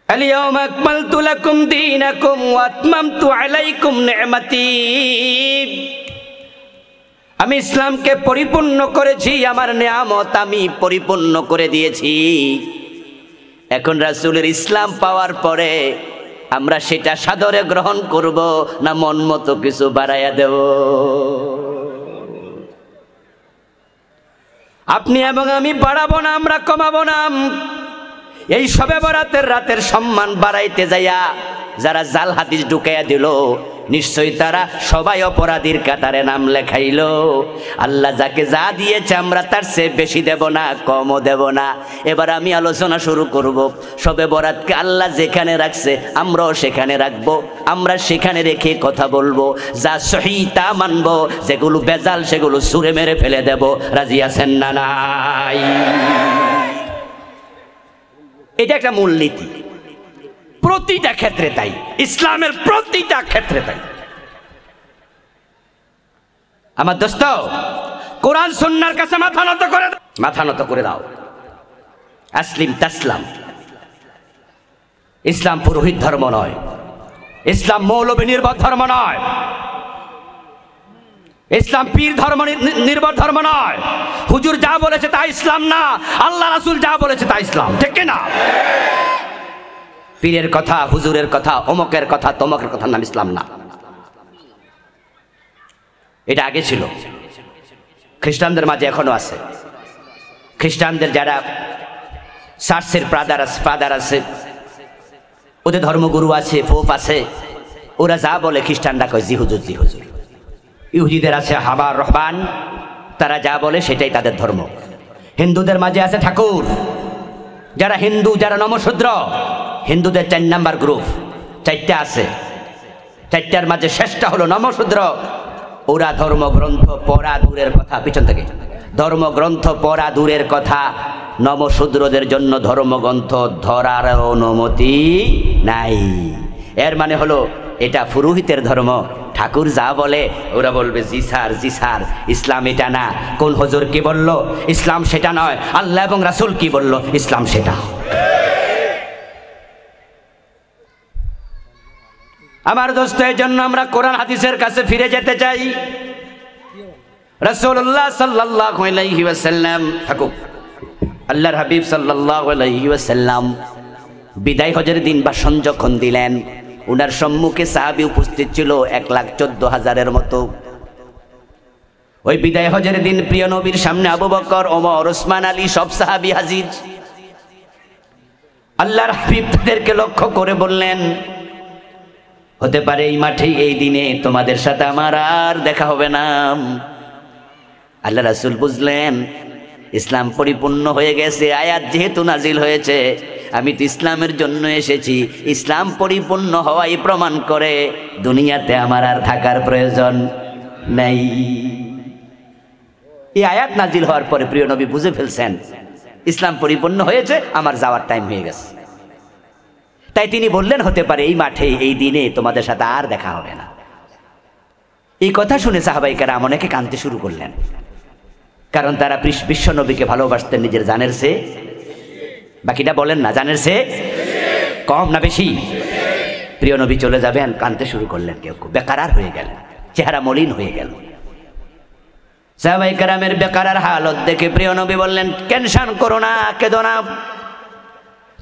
اليوم أكملت لكم دينكم وأتممت عليكم نعمتي। আমি ইসলামকে পরিপূর্ণ করেছি, আমার নিয়ামত আমি পরিপূর্ণ করে দিয়েছি। এখন রাসূলের ইসলাম পাওয়ার পরে আমরা সেটা সাদরে গ্রহণ করব না মন মতো কিছু বাড়াইয়া দেব? আপনি এবং আমি বাড়াবো না, আমরা কমাবো না। এই শবে বরাতের রাতের সম্মান বাড়াইতে যাইয়া যারা জাল হাদিস ঢুকাইয়া দিল, নিশ্চয়ই তারা সবাই অপরাধীর কাতারে নাম লেখাইল। আল্লাহ যাকে যা দিয়েছে আমরা তার চেয়ে বেশি দেব না, কমও দেব না। এবার আমি আলোচনা শুরু করব। শবে বরাতকে আল্লাহ যেখানে রাখছে আমরাও সেখানে রাখবো, আমরা সেখানে রেখে কথা বলবো, যা সহি তা মানবো, যেগুলো বেজাল সেগুলো ছুঁড়ে মেরে ফেলে দেব। রাজি আছেন না নাই? এটা একটা মূলনীতি, প্রতিটা ক্ষেত্রে তাই, ইসলামের প্রতিটা ক্ষেত্রে তাই। আমার দোস্ত, কোরআন সুন্নাহর কাছে মাথা নত করে দাও, মাথা নত করে দাও। আসলিম তাসলাম। ইসলাম পুরোহিত ধর্ম নয়, ইসলাম মৌলবী নির্ভর ধর্ম নয়, ইসলাম পীর ধর্ম নির্ভর ধর্ম নয়। হুজুর যা বলেছে তা ইসলাম না, আল্লাহ রাসূল যা বলেছে তা ইসলাম, ঠিক কি না? পীরের কথা, হুজুরের কথা, অমকের কথা, তমকের কথা নাম ইসলাম না। এটা আগে ছিল, খ্রিস্টানদের মাঝে এখনো আছে। খ্রিস্টানদের যারা চার্চের ফাদার আছে, ওদের ধর্মগুরু আছে, পোপ আছে, ওরা যা বলে খ্রিস্টানরা কয় জি হুজুর জি হুজুর। ইহুদিদের আছে হাবার রহবান, তারা যা বলে সেটাই তাদের ধর্ম। হিন্দুদের মাঝে আছে ঠাকুর, যারা হিন্দু, যারা নমশূদ্র, হিন্দুদের 4 নাম্বার গ্রুপ, 4টা আছে, 4টার মাঝে শেষটা হলো নমশূদ্র। ওরা ধর্মগ্রন্থ পড়া দূরের কথা, পিছন থেকে, ধর্মগ্রন্থ পড়া দূরের কথা, নমশূদ্রদের জন্য ধর্মগ্রন্থ ধরার অনুমতি নাই। এর মানে হলো এটা পুরোহিতের ধর্ম, ঠাকুর যা বলে ওরা বলবে জি স্যার জি স্যার, ইসলাম এটা না। কোন হুজুর কি বলল? ইসলাম সেটা নয়। আল্লাহ এবং রাসূল কি বলল? ইসলাম সেটা। আমার দোস্ত, এই জন্য আমরা কোরআন হাদিসের কাছে ফিরে যেতে চাই। রাসূলুল্লাহ সাল্লাল্লাহু আলাইহি ওয়াসাল্লাম, থাকুক, আল্লাহর হাবিব সাল্লাল্লাহু আলাইহি ওয়াসাল্লাম বিদায় হজের দিন ভাষণ যখন দিলেন, উনার সম্মুখে সাহাবী উপস্থিত ছিল 1,14,000-এর মতো। ওই বিদায় হজের দিন প্রিয় নবীর সামনে আবু বকর, ওমর, ওসমান, আলী সব সাহাবী হাজির। আল্লাহর হাবিব তাদেরকে লক্ষ্য করে বললেন, হতে পারে এই মাঠে এই দিনে তোমাদের সাথে আমার আর দেখা হবে না। আল্লাহ রাসূল বুঝলেন ইসলাম পরিপূর্ণ হয়ে গেছে, আয়াত যেহেতু নাজিল হয়েছে, আমি তো ইসলামের জন্য এসেছি, ইসলাম পরিপূর্ণ হওয়াই প্রমাণ করে দুনিয়াতে আমার আর থাকার প্রয়োজন নেই। এই আয়াত নাজিল হওয়ার পরে প্রিয় নবী বুঝে ফেলছেন ইসলাম পরিপূর্ণ হয়েছে, আমার যাওয়ার টাইম হয়ে গেছে। তাই তিনি বললেন, হতে পারে এই মাঠে এই দিনে তোমাদের সাথে আর দেখা হবে না। এই কথা শুনে সাহাবায়ে কেরাম অনেকে কাঁদতে শুরু করলেন, কারণ তারা বিশ্ব নবীকে ভালোবাসতেন নিজের জানের চেয়ে। বাকিটা বলেন না, জানের চেয়ে কম না বেশি? প্রিয় নবী চলে যাবেন, কাঁদতে শুরু করলেন, কেউ কেউ বেকারার হয়ে গেলেন, চেহারা মলিন হয়ে গেল। সাহাবায়ে কেরামের বেকারার হালত দেখে প্রিয় নবী বললেন, টেনশন করো না, কেঁদো না।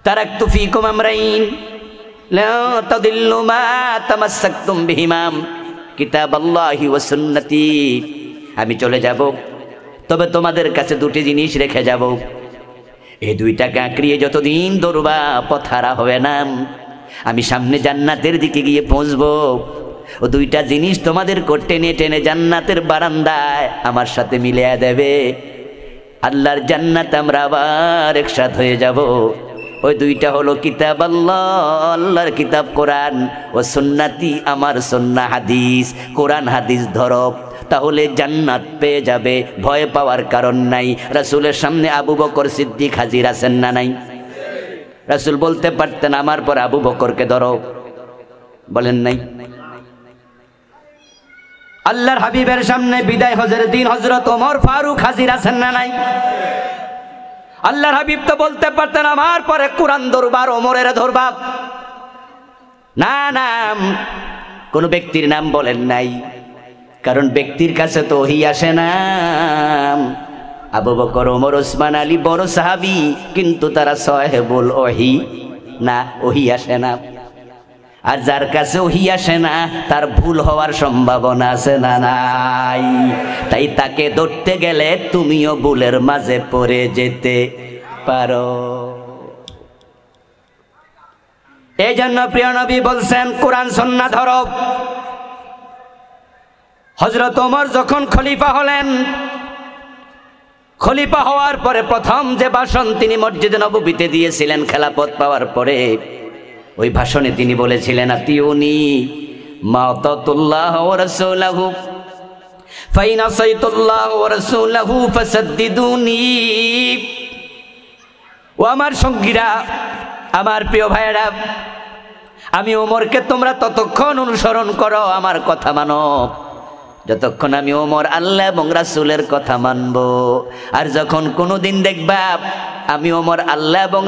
তারাকতু ফীকুম আমরাইন লা তাদিল্লু মা তামাসসাকতুম বিহিমা কিতাবাল্লাহি ওয়া সুন্নতি। আমি চলে যাব, তবে তোমাদের কাছে 2টি জিনিস রেখে যাব। এই 2টাকে আঁকড়িয়ে যতদিন দৌড়বা পথারা হবে না। আমি সামনে জান্নাতের দিকে গিয়ে পৌঁছবো, ও 2টা জিনিস তোমাদের টেনে টেনে জান্নাতের বারান্দায় আমার সাথে মিলিয়ে দেবে। আল্লাহর জান্নাত আমরা আবার একসাথ হয়ে যাব। ওই 2টা হলো কিতাব আল্লাহ, আল্লাহর কিতাব কোরআন, ও সুন্নতি, আমার সুন্নাহ হাদিস। কোরআন হাদিস ধরো, তাহলে জান্নাত পেয়ে যাবে, ভয় পাওয়ার কারণ নাই। রাসূলের সামনে আবু বকর সিদ্দিক হাজির আছেন না নাই? রাসূল বলতে পারতেন আমার পর আবু বকরকে ধরো, বলেন নাই? আল্লাহর হাবিবের সামনে বিদায় হজের দিন হযরত ওমর ফারুক হাজির আছেন না নাই? আল্লাহর হাবিব তো বলতে পারতেন আমার পরে কোরআন দরবার ওমরের ধরবা। না না, কোন ব্যক্তির নাম বলেন নাই, কারণ ব্যক্তির কাছে তো ওহী আসে না। আবু বকর, ওমর, ওসমান, আলী বড় সাহাবী, কিন্তু তারা সাহেবুল ওহী না, ওহী আসে না। আর যার কাছে ওহী আসে না তার ভুল হওয়ার সম্ভাবনা আছে না নাই? তাই তাকে ধরতে গেলে তুমিও ভুলের মাঝে পড়ে যেতে পারো। এই জন্য প্রিয় নবী বলছেন কোরআন সুন্নাহ ধরো। হযরত ওমর যখন খলিফা হলেন, খলিফা হওয়ার পরে প্রথম যে ভাষণ তিনি মসজিদে নববীতে দিয়েছিলেন খেলাফত পাওয়ার পরে, ওই ভাষণে তিনি বলেছিলেন, আতিউনি মা আতাতুল্লাহ ওয়া রাসূলাহু ফাইন আসাইতুল্লাহ ওয়া রাসূলাহু ফাসাদ্দিদুনি। ও আমার সঙ্গীরা, আমার প্রিয় ভাইয়েরা, আমি ওমরকে তোমরা ততক্ষণ অনুসরণ করো, আমার কথা মানো, যতক্ষণ আমি ওমর আল্লাহ এবং রাসূলের কথা মানব। আর যখন কোনোদিন দেখবা আমি ওমর আল্লাহ এবং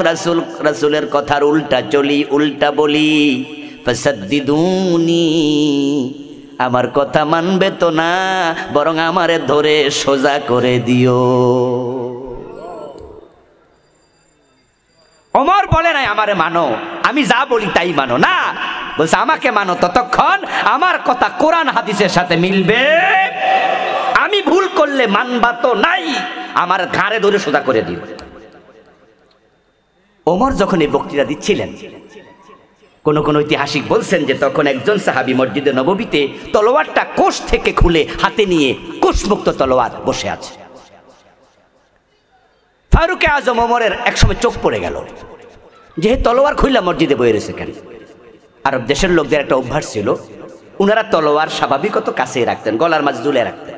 রাসূলের কথার উল্টা চলি, উল্টা বলি, ফাসাদ্দিদুনি, আমার কথা মানবে তো না, বরং আমারে ধরে সোজা করে দিও। ওমর বলে নাই আমারে মানো, আমি যা বলি তাই মানো, না, বলছে আমাকে মানো ততক্ষণ আমার কথা কোরআন হাদিসের সাথে মিলবে। আমি ভুল করলে মানবা তো নাই, আমার ঘাড়ে ধরে সোজা করে দিও। ওমর যখন এই বক্তৃতা দিচ্ছিলেন, কোন কোন ঐতিহাসিক বলছেন যে তখন একজন সাহাবী মসজিদে নববীতে তলোয়ারটা কোষ থেকে খুলে হাতে নিয়ে কোষমুক্ত তলোয়ার বসে আছে। ফারুকে আজম ওমরের একসময় চোখ পড়ে গেল যে তলোয়ার খুইলা মসজিদে বয়ে রয়েছে কেন। আরব দেশের লোকদের একটা অভ্যাস ছিল, উনারা তলোয়ার স্বাভাবিকত কাছে রাখতেন, গলার মাঝে ঝুলে রাখতেন।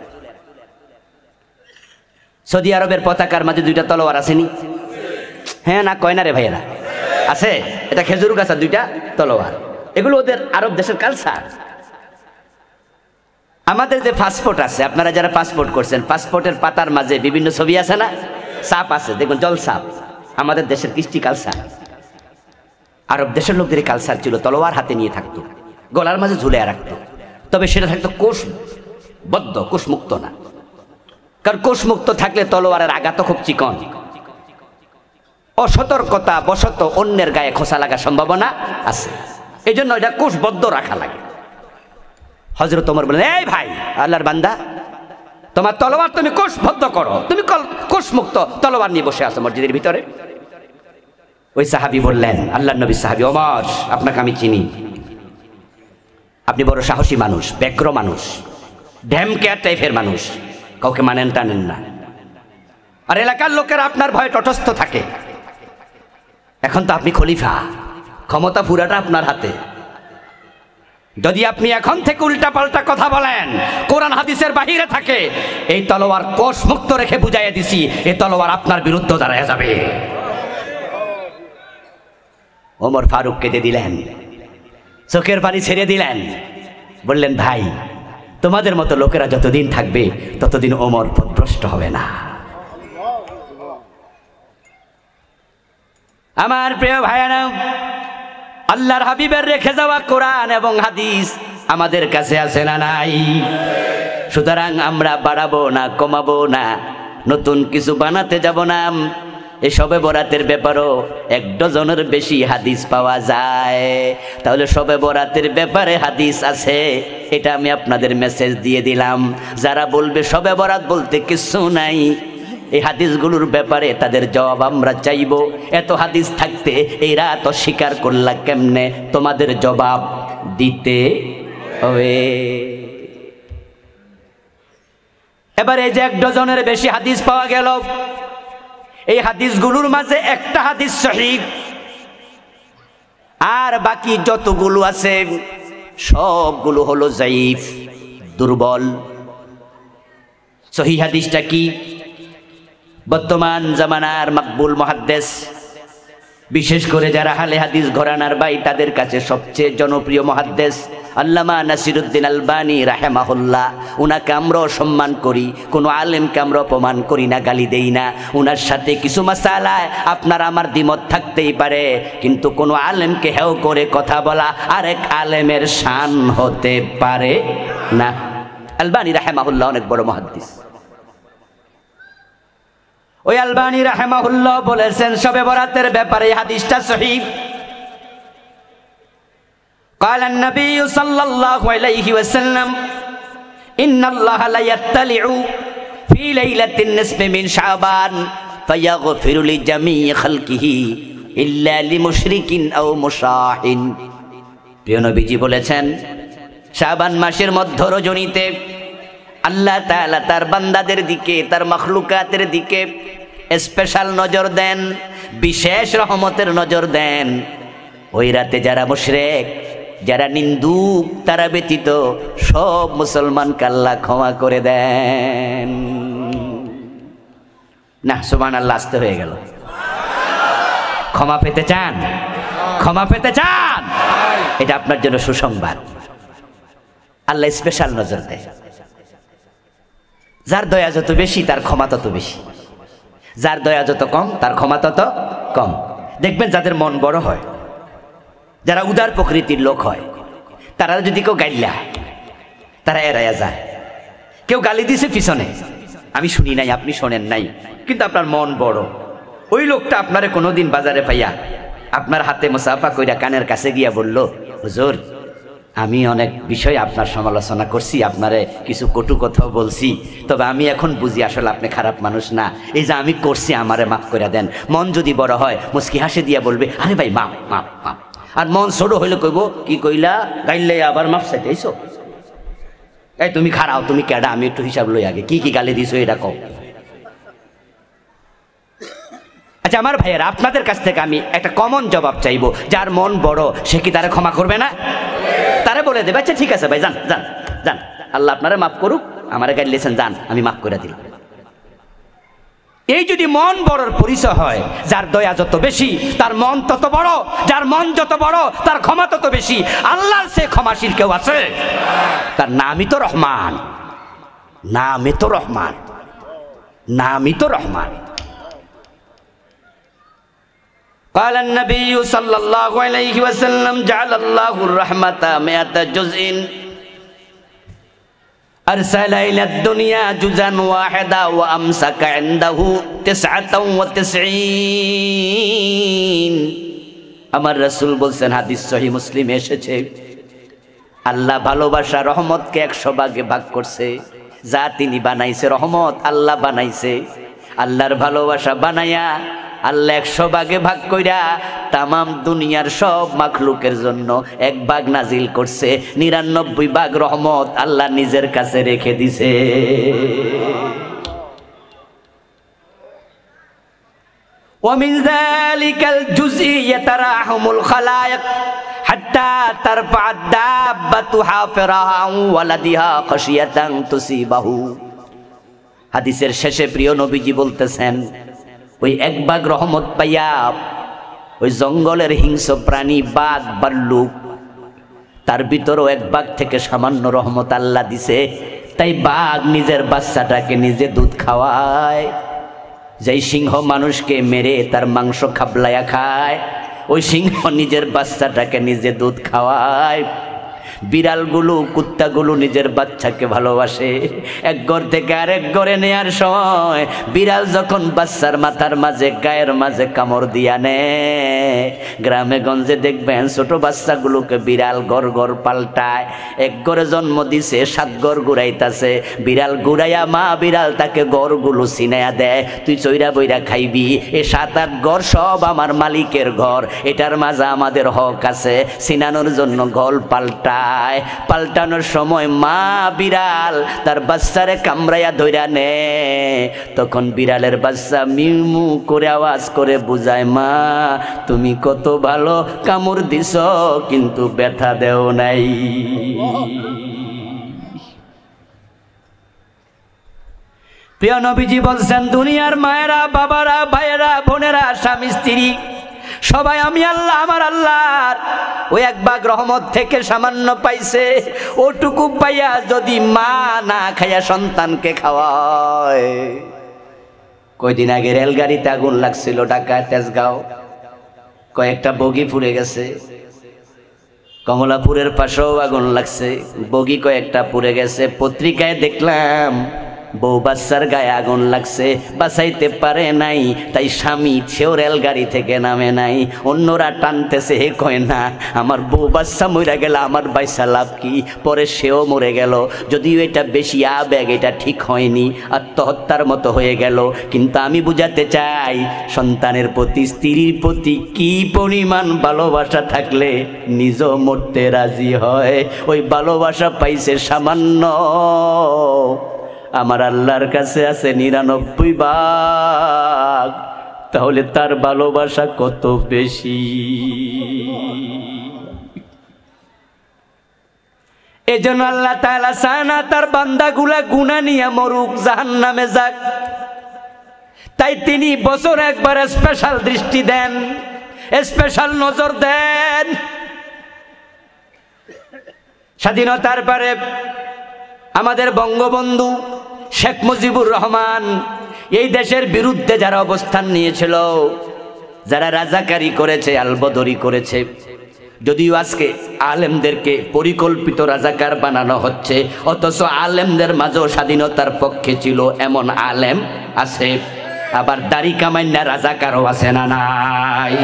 সৌদি আরবের পতাকার মাঝে দুইটা তলোয়ার আসেনি? হ্যাঁ না কয় না রে ভাইয়েরা, আছে। এটা খেজুর গাছা দুইটা তলোয়ার, এগুলো ওদের আরব দেশের কালচার। আমাদের যে পাসপোর্ট আছে, আপনারা যারা পাসপোর্ট করছেন, পাসপোর্টের পাতার মাঝে বিভিন্ন ছবি আছে না, সাপ আছে, দেখুন জল সাপ। আমাদের দেশের কৃষ্টি কালচার। আরব দেশের লোকদের কালচার ছিল তলোয়ার হাতে নিয়ে থাকতো, গলার মাঝে ঝুলে রাখতো। তবে সেটা থাকতো কোষবদ্ধ, কোষমুক্ত না। কারণ কোষমুক্ত থাকলে তলোয়ারের আঘাত খুব চিকন, অসতর্কতা বশত অন্যের গায়ে খোঁচা লাগার সম্ভাবনা আছে। এই জন্য এটা কোষবদ্ধ রাখা লাগে। হযরত ওমর বলেন, এই ভাই আল্লাহর বান্দা, তোমার তলোয়ার তুমি কোষবদ্ধ করো, তুমি কোষমুক্ত তলোয়ার নিয়ে বসে আছো মসজিদের ভিতরে। ওই সাহাবী বললেন, আল্লাহর নবী সাহাবী, ওমর আপনাকে আমি চিনি, আপনি বড় সাহসী মানুষ, ব্যগ্র মানুষ, ড্যামকেয়ার টাইপের মানুষ, কাউকে মানেন টানেন না, আর এলাকার লোকেরা আপনার ভয়ে তটস্থ থাকে। এখন তো আপনি খলিফা, ক্ষমতা পুরাটা আপনার হাতে। যদি আপনি এখন থেকে উল্টা পাল্টা কথা বলেন, কোরআন হাদিসের বাহিরে থাকে, এই তলোয়ার কোষমুক্ত রেখে বুঝাইয়া দিছি, এই তলোয়ার আপনার বিরুদ্ধে দাঁড়ায় যাবে। ওমর ফারুক কেঁদে দিলেন, চোখের পানি ছেড়ে দিলেন, বললেন, ভাই তোমাদের মতো লোকেরা যতদিন থাকবে ততদিন ওমর পথভ্রষ্ট হবে না। আমার প্রিয় ভাইয়েরা, আল্লাহর হাবিবের রেখে যাওয়া কোরআন এবং হাদিস আমাদের কাছে আছে না নাই? সুতরাং আমরা বাড়াবো না, কমাবো না, নতুন কিছু বানাতে যাব না। এই শবে বরাতের ব্যাপারও 1 ডজনের বেশি হাদিস পাওয়া যায়। তাহলে শবে বরাতের ব্যাপারে হাদিস আছে, এটা আমি আপনাদের মেসেজ দিয়ে দিলাম। যারা বলবে শবে বরাত বলতে কিছু নাই, এই হাদিসগুলোর ব্যাপারে তাদের জবাব আমরা চাইব। এত হাদিস থাকতে এই রাত অস্বীকার করলা কেমনে, তোমাদের জবাব দিতে হবে। এবার এই যে 1 ডজনের বেশি হাদিস পাওয়া গেল, এই হাদিসগুলোর মাঝে একটা হাদিস সহিহ, আর বাকি যতগুলো আছে সবগুলো হলো যায়িফ, দুর্বল। সহিহ হাদিসটা কি? বর্তমান জামানার মাকবুল মুহাদ্দিস, বিশেষ করে যারা আহলে হাদিস ঘরানার ভাই, তাদের কাছে সবচেয়ে জনপ্রিয় মুহাদ্দিস আল্লামা নাসিরউদ্দিন আলবানী রাহিমাহুল্লাহ। উনাকে আমরাও সম্মান করি, কোনো আলেমকে আমরা অপমান করি না, গালি দেই না। উনার সাথে কিছু মাসালায় আপনার আমার দ্বিমত থাকতেই পারে, কিন্তু কোনো আলেমকে হেয় করে কথা বলা আরেক আলেমের শান হতে পারে না। আলবানী রাহিমাহুল্লাহ অনেক বড় মুহাদ্দিস। ওই আলবানী রাহিমাহুল্লাহ বলেছেন শবে বরাতের ব্যাপারে হাদিসটা সহিহ। قال النبي صلى الله عليه وسلم إن الله لا يطلع في ليلة النصف من شعبان فيغفر لجميع خلقه إلا لمشرك أو مشاح। প্রিয় নবীজি বলেছেন, শাবান মাসের মধ্য রজনীতে আল্লাহ তাআলা তার বান্দাদের দিকে, তার মাখলুকাতের দিকে স্পেশাল নজর দেন, বিশেষ রহমতের নজর দেন। ওই রাতে যারা মুশরিক, যারা নিন্দুক, তারা ব্যতীত সব মুসলমানকে আল্লাহ ক্ষমা করে দেন। না সুবহানাল্লাহ, আসতে হয়ে গেল। ক্ষমা পেতে চান? ক্ষমা পেতে চান? এটা আপনার জন্য সুসংবাদ। আল্লাহ স্পেশাল নজর দেয়। যার দয়া যত বেশি তার ক্ষমা তত বেশি, যার দয়া যত কম তার ক্ষমা তত কম। দেখবেন যাদের মন বড় হয়, যারা উদার প্রকৃতির লোক হয়, তারা যদি কেউ গাইলা, তারা এড়াইয়া যায়। কেউ গালি দিছে পিছনে, আমি শুনি নাই, আপনি শোনেন নাই, কিন্তু আপনার মন বড়। ওই লোকটা আপনারে কোনোদিন বাজারে পাইয়া আপনার হাতে মুসাফা কইরা কানের কাছে গিয়া বলল, হুজুর আমি অনেক বিষয় আপনার সমালোচনা করছি, আপনারে কিছু কটু কথাও বলছি, তবে আমি এখন বুঝি আসলে আপনি খারাপ মানুষ না, এই যে আমি করছি আমারে মাফ করে দেন। মন যদি বড় হয় মুস্কি হাসি দিয়া বলবে, আরে ভাই মাফ মাফ মাফ। আর মন ছোট হইলে কইব কি কইলা গাইলে আবার মাফ চাইতেছো। এই তুমি খারাও, তুমি কেডা, আমি একটু হিসাব লই আগে, কি কি গালি দিছো এটা কও। আচ্ছা আমার ভাইয়েরা, আপনাদের কাছ থেকে আমি একটা কমন জবাব চাইবো, যার মন বড় সে কি তারে ক্ষমা করবে না? তারে বলে দেবে আচ্ছা ঠিক আছে ভাই, যান যান যান, আল্লাহ আপনারা মাফ করুক, আমার গাইলেছেন, যান আমি মাফ করে দিলাম। এই যদি মন বড়র পরিচয় হয়, যার দয়া যত বেশি তার মন তত বড়, যার মন যত বড় তার ক্ষমা তত বেশি। আল্লাহর সে ক্ষমাশীল কেউ আছে? তার নামই তো রহমান, নামই তো রহমান, নামই তো রহমান। قال النبي صلى الله عليه وسلم جعل الله الرحمة 100 جزء أرسل إلى الدنيا جزءا واحدا وأمسك عنده 99। আমার রাসূল বলছেন, হাদিস সহিহ মুসলিমে এসেছে, আল্লাহ ভালোবাসা রহমতকে 100 ভাগে ভাগ করছে। যা তিনি বানাইছে রহমত, আল্লাহ বানাইছে, আল্লাহর ভালোবাসা বানাইয়া আল্লাহ 100 ভাগে ভাগ কইরা তামাম দুনিয়ার সব মাখলুকের জন্য 1 ভাগ নাজিল করছে। 99 ভাগ রহমত আল্লাহ নিজের কাছে রেখে দিছে। ومن ذلك الجزء يتراحم الخلائق حتى ترفع الدابة حافرها عن ولدها خشية تصيبه। হাদিসের শেষে প্রিয় নবীজি বলতেছেন, ওই 1 ভাগ রহমত পাইয়া ওই জঙ্গলের হিংস্র প্রাণী বাঘ ভাল্লুক, তার ভিতরও 1 ভাগ থেকে সামান্য রহমত আল্লাহ দিছে। তাই বাঘ নিজের বাচ্চাটাকে নিজে দুধ খাওয়ায়। যেই সিংহ মানুষকে মেরে তার মাংস খাবলাইয়া খায়, ওই সিংহ নিজের বাচ্চাটাকে নিজে দুধ খাওয়ায়। বিড়ালগুলো, কুত্তাগুলো নিজের বাচ্চাকে ভালোবাসে। এক ঘর থেকে আরেক ঘরে নেয়ার সময় বিড়াল যখন বাচ্চার মাথার মাঝে, গায়ের মাঝে কামড় দিয়া নেয়, গ্রামে গঞ্জে দেখবেন ছোট বাচ্চাগুলোকে বিড়াল ঘর ঘর পাল্টায়। এক ঘরে জন্ম দিছে, 7 ঘর ঘুরাইতাছে, বিড়াল ঘুরাইয়া মা বিড়াল তাকে ঘরগুলো চিনাইয়া দেয়, তুই চৈরা বইরা খাইবি, এ 7-8 ঘর সব আমার মালিকের ঘর, এটার মাঝে আমাদের হক আছে। চিনানোর জন্য ঘর পাল্টানোর সময় মা বিড়াল তার বাচ্চারে কামড়াইয়া ধইরা নে, তখন বিড়ালের বাচ্চা মিউ করে আওয়াজ করে বুঝায়, মা তুমি কত ভালো কামড় দিছ কিন্তু ব্যথা দেও নাই। প্রিয় নবীজি বলছেন, দুনিয়ার মায়েরা, বাবারা, ভাইয়েরা, বোনেরা, স্বামী স্ত্রী সবাই আমি আল্লাহ, আমার আল্লাহর ওই 1 ভাগ রহমত থেকে সামান্য পাইছে। ওটুকু পাইয়া যদি মা না খাইয়া সন্তানকে খাওয়ায়। কয়দিন আগে রেলগাড়িতে আগুন লাগছিল ঢাকা তেজগাঁও, কয়েকটা বগি পুড়ে গেছে। কমলাপুরের পাশেও আগুন লাগছে, বগি কয়েকটা পুড়ে গেছে। পত্রিকায় দেখলাম বউ বাচ্চার গায়ে আগুন লাগছে, বাঁচাইতে পারে নাই, তাই স্বামী সেও রেলগাড়ি থেকে নামে নাই। অন্যরা টানতেছে, হে কয় না আমার বউ বাচ্চা মরে গেল, আমার বাইসা লাভ কি, পরে সেও মরে গেল। যদিও এটা বেশি আবেগ, এটা ঠিক হয়নি, আত্মহত্যার মতো হয়ে গেল। কিন্তু আমি বুঝাতে চাই, সন্তানের প্রতি, স্ত্রীর প্রতি কি পরিমাণ ভালোবাসা থাকলে নিজও মরতে রাজি হয়। ওই ভালোবাসা পাইছে সামান্য, আমার আল্লাহর কাছে আছে 99 ভাগ। তাহলে তার ভালোবাসা কত বেশি। এজন্য আল্লাহ তাআলা চায় না তার বান্দাগুলা গুনাহ নিয়ে মরুক, জাহান্নামে যাক। তাই তিনি বছরে একবার স্পেশাল দৃষ্টি দেন, স্পেশাল নজর দেন। স্বাধীনতার পরে আমাদের বঙ্গবন্ধু শেখ মুজিবুর রহমান এই দেশের বিরুদ্ধে যারা অবস্থান নিয়েছিল, যারা রাজাকারি করেছে, আলবদরি করেছে, যদিও আজকে আলেমদেরকে পরিকল্পিত রাজাকার বানানো হচ্ছে, অথচ আলেমদের মাঝেও স্বাধীনতার পক্ষে ছিল এমন আলেম আছে। আবার দাড়ি কামাইন্না রাজাকারও আছে না নাই?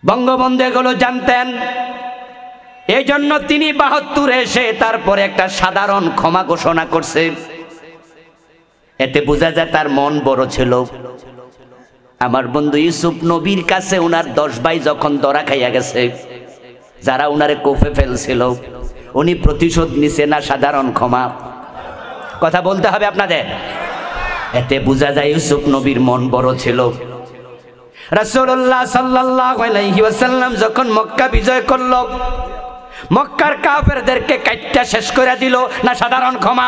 বঙ্গবন্ধু এগুলো জানতেন। এই জন্য তিনি 72 এসে তারপরে একটা সাধারণ ক্ষমা ঘোষণা করছে। এতে বোঝা যায় তার মন বড় ছিল। আমার বন্ধু ইউসুফ নবীর কাছে ওনার 10 ভাই যখন ধরা খাইয়া গেছে, যারা ওনারে কোফে ফেলছিল, উনি প্রতিশোধ নিছে না সাধারণ ক্ষমা? কথা বলতে হবে আপনাদের। এতে বোঝা যায় ইউসুফ নবীর মন বড় ছিল। রাসূলুল্লাহ সাল্লাল্লাহু আলাইহি ওয়াসাল্লাম যখন মক্কা বিজয় করল, মক্কার কাফেরদেরকে কাইট্টা শেষ করে দিল না সাধারণ ক্ষমা?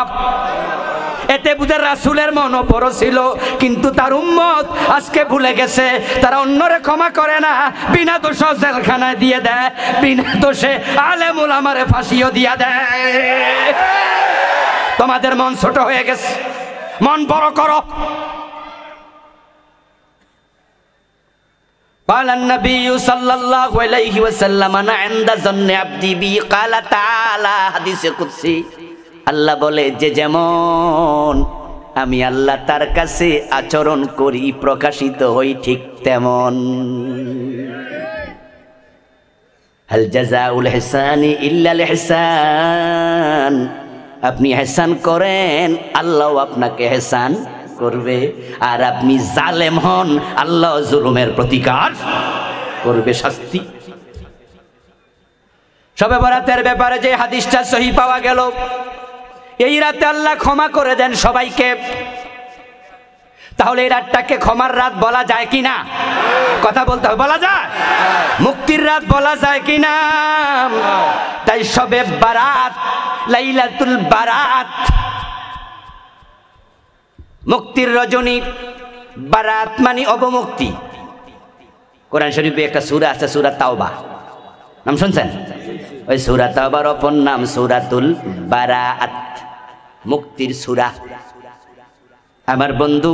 এতে বুঝে রাসূলের মনও বড় ছিল, কিন্তু তার উম্মত আজকে ভুলে গেছে, তারা অন্যরে ক্ষমা করে না, বিনা দোষে জেলখানায় দিয়ে দেয়, বিনা দোষে আলেম উলামারে ফাঁসিও দিয়া দেয়। তোমাদের মন ছোট হয়ে গেছে, মন বড় করো। قال النبي صلى الله عليه وسلم انا عند ظن عبدي بي قال تعالى حديث قدسي আল্লাহ বলে যে যেমন আমি আল্লাহ তার কাছে আচরণ করি, প্রকাশিত হই, ঠিক তেমন। হাল জাযাউল ইহসানি ইল্লাল ইহসান, আপনি ইহসান করেন আল্লাহ আপনাকে ইহসান করবে, আর আপনি জালেম হন আল্লাহ জুলুমের প্রতিকার করবে, শাস্তি। শবে বরাতের ব্যাপারে যে হাদিসটা সহিহ পাওয়া গেল, এই রাতে আল্লাহ ক্ষমা করে দেন সবাইকে, তাহলে এই রাতটাকে ক্ষমার রাত বলা যায় কিনা? কথা বলতে হবে, বলা যায়? মুক্তির রাত বলা যায় কিনা? তাই শবে বারাত, লাইলাতুল বারাত, মুক্তির রজনী। বারাত মানে অবমুক্তি। কোরআন শরীফে একটা সূরা আছে, সূরা তাওবা, নাম শুনছেন? ওই সূরা তাওবার অপর নাম সূরাতুল বারাত, মুক্তির সূরা। আমার বন্ধু,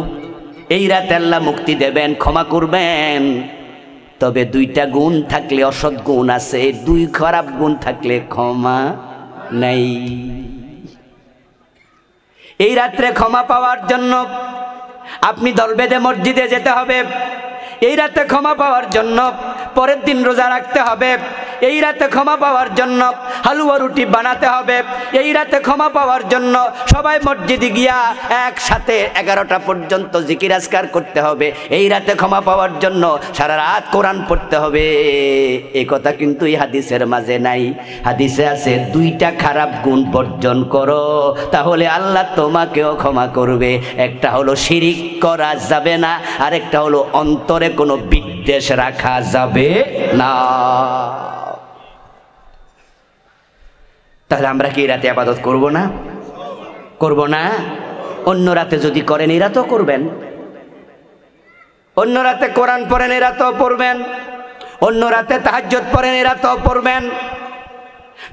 এই রাতে আল্লাহ মুক্তি দেবেন, ক্ষমা করবেন, তবে 2টা গুণ থাকলে অসৎ গুণ আছে, 2 খারাপ গুণ থাকলে ক্ষমা নাই। এই রাত্রে ক্ষমা পাওয়ার জন্য আপনি দল বেঁধে মসজিদে যেতে হবে। এই রাতে ক্ষমা পাওয়ার জন্য পরের দিন রোজা রাখতে হবে। এই রাতে ক্ষমা পাওয়ার জন্য হালুয়া রুটি বানাতে হবে। এই রাতে ক্ষমা পাওয়ার জন্য সবাই মসজিদে গিয়া একসাথে 11টা পর্যন্ত জিকির আজকার করতে হবে। এই রাতে ক্ষমা পাওয়ার জন্য সারা রাত কোরআন পড়তে হবে। এই কথা কিন্তু এই হাদিসের মাঝে নাই। হাদিসে আছে 2টা খারাপ গুণ বর্জন করো, তাহলে আল্লাহ তোমাকেও ক্ষমা করবে। একটা হলো শিরিক করা যাবে না, আর একটা হলো অন্তরে কোনো বিদ্বেষ রাখা যাবে না। তাহলে আমরা কি এই রাতে ইবাদত করব না? করব না? অন্য রাতে যদি করেন এই রাতেও করবেন, অন্য রাতে কোরআন পড়েন এই রাতেও পড়বেন, অন্য রাতে তাহাজ্জুদ পড়েন এই রাতেও পড়বেন।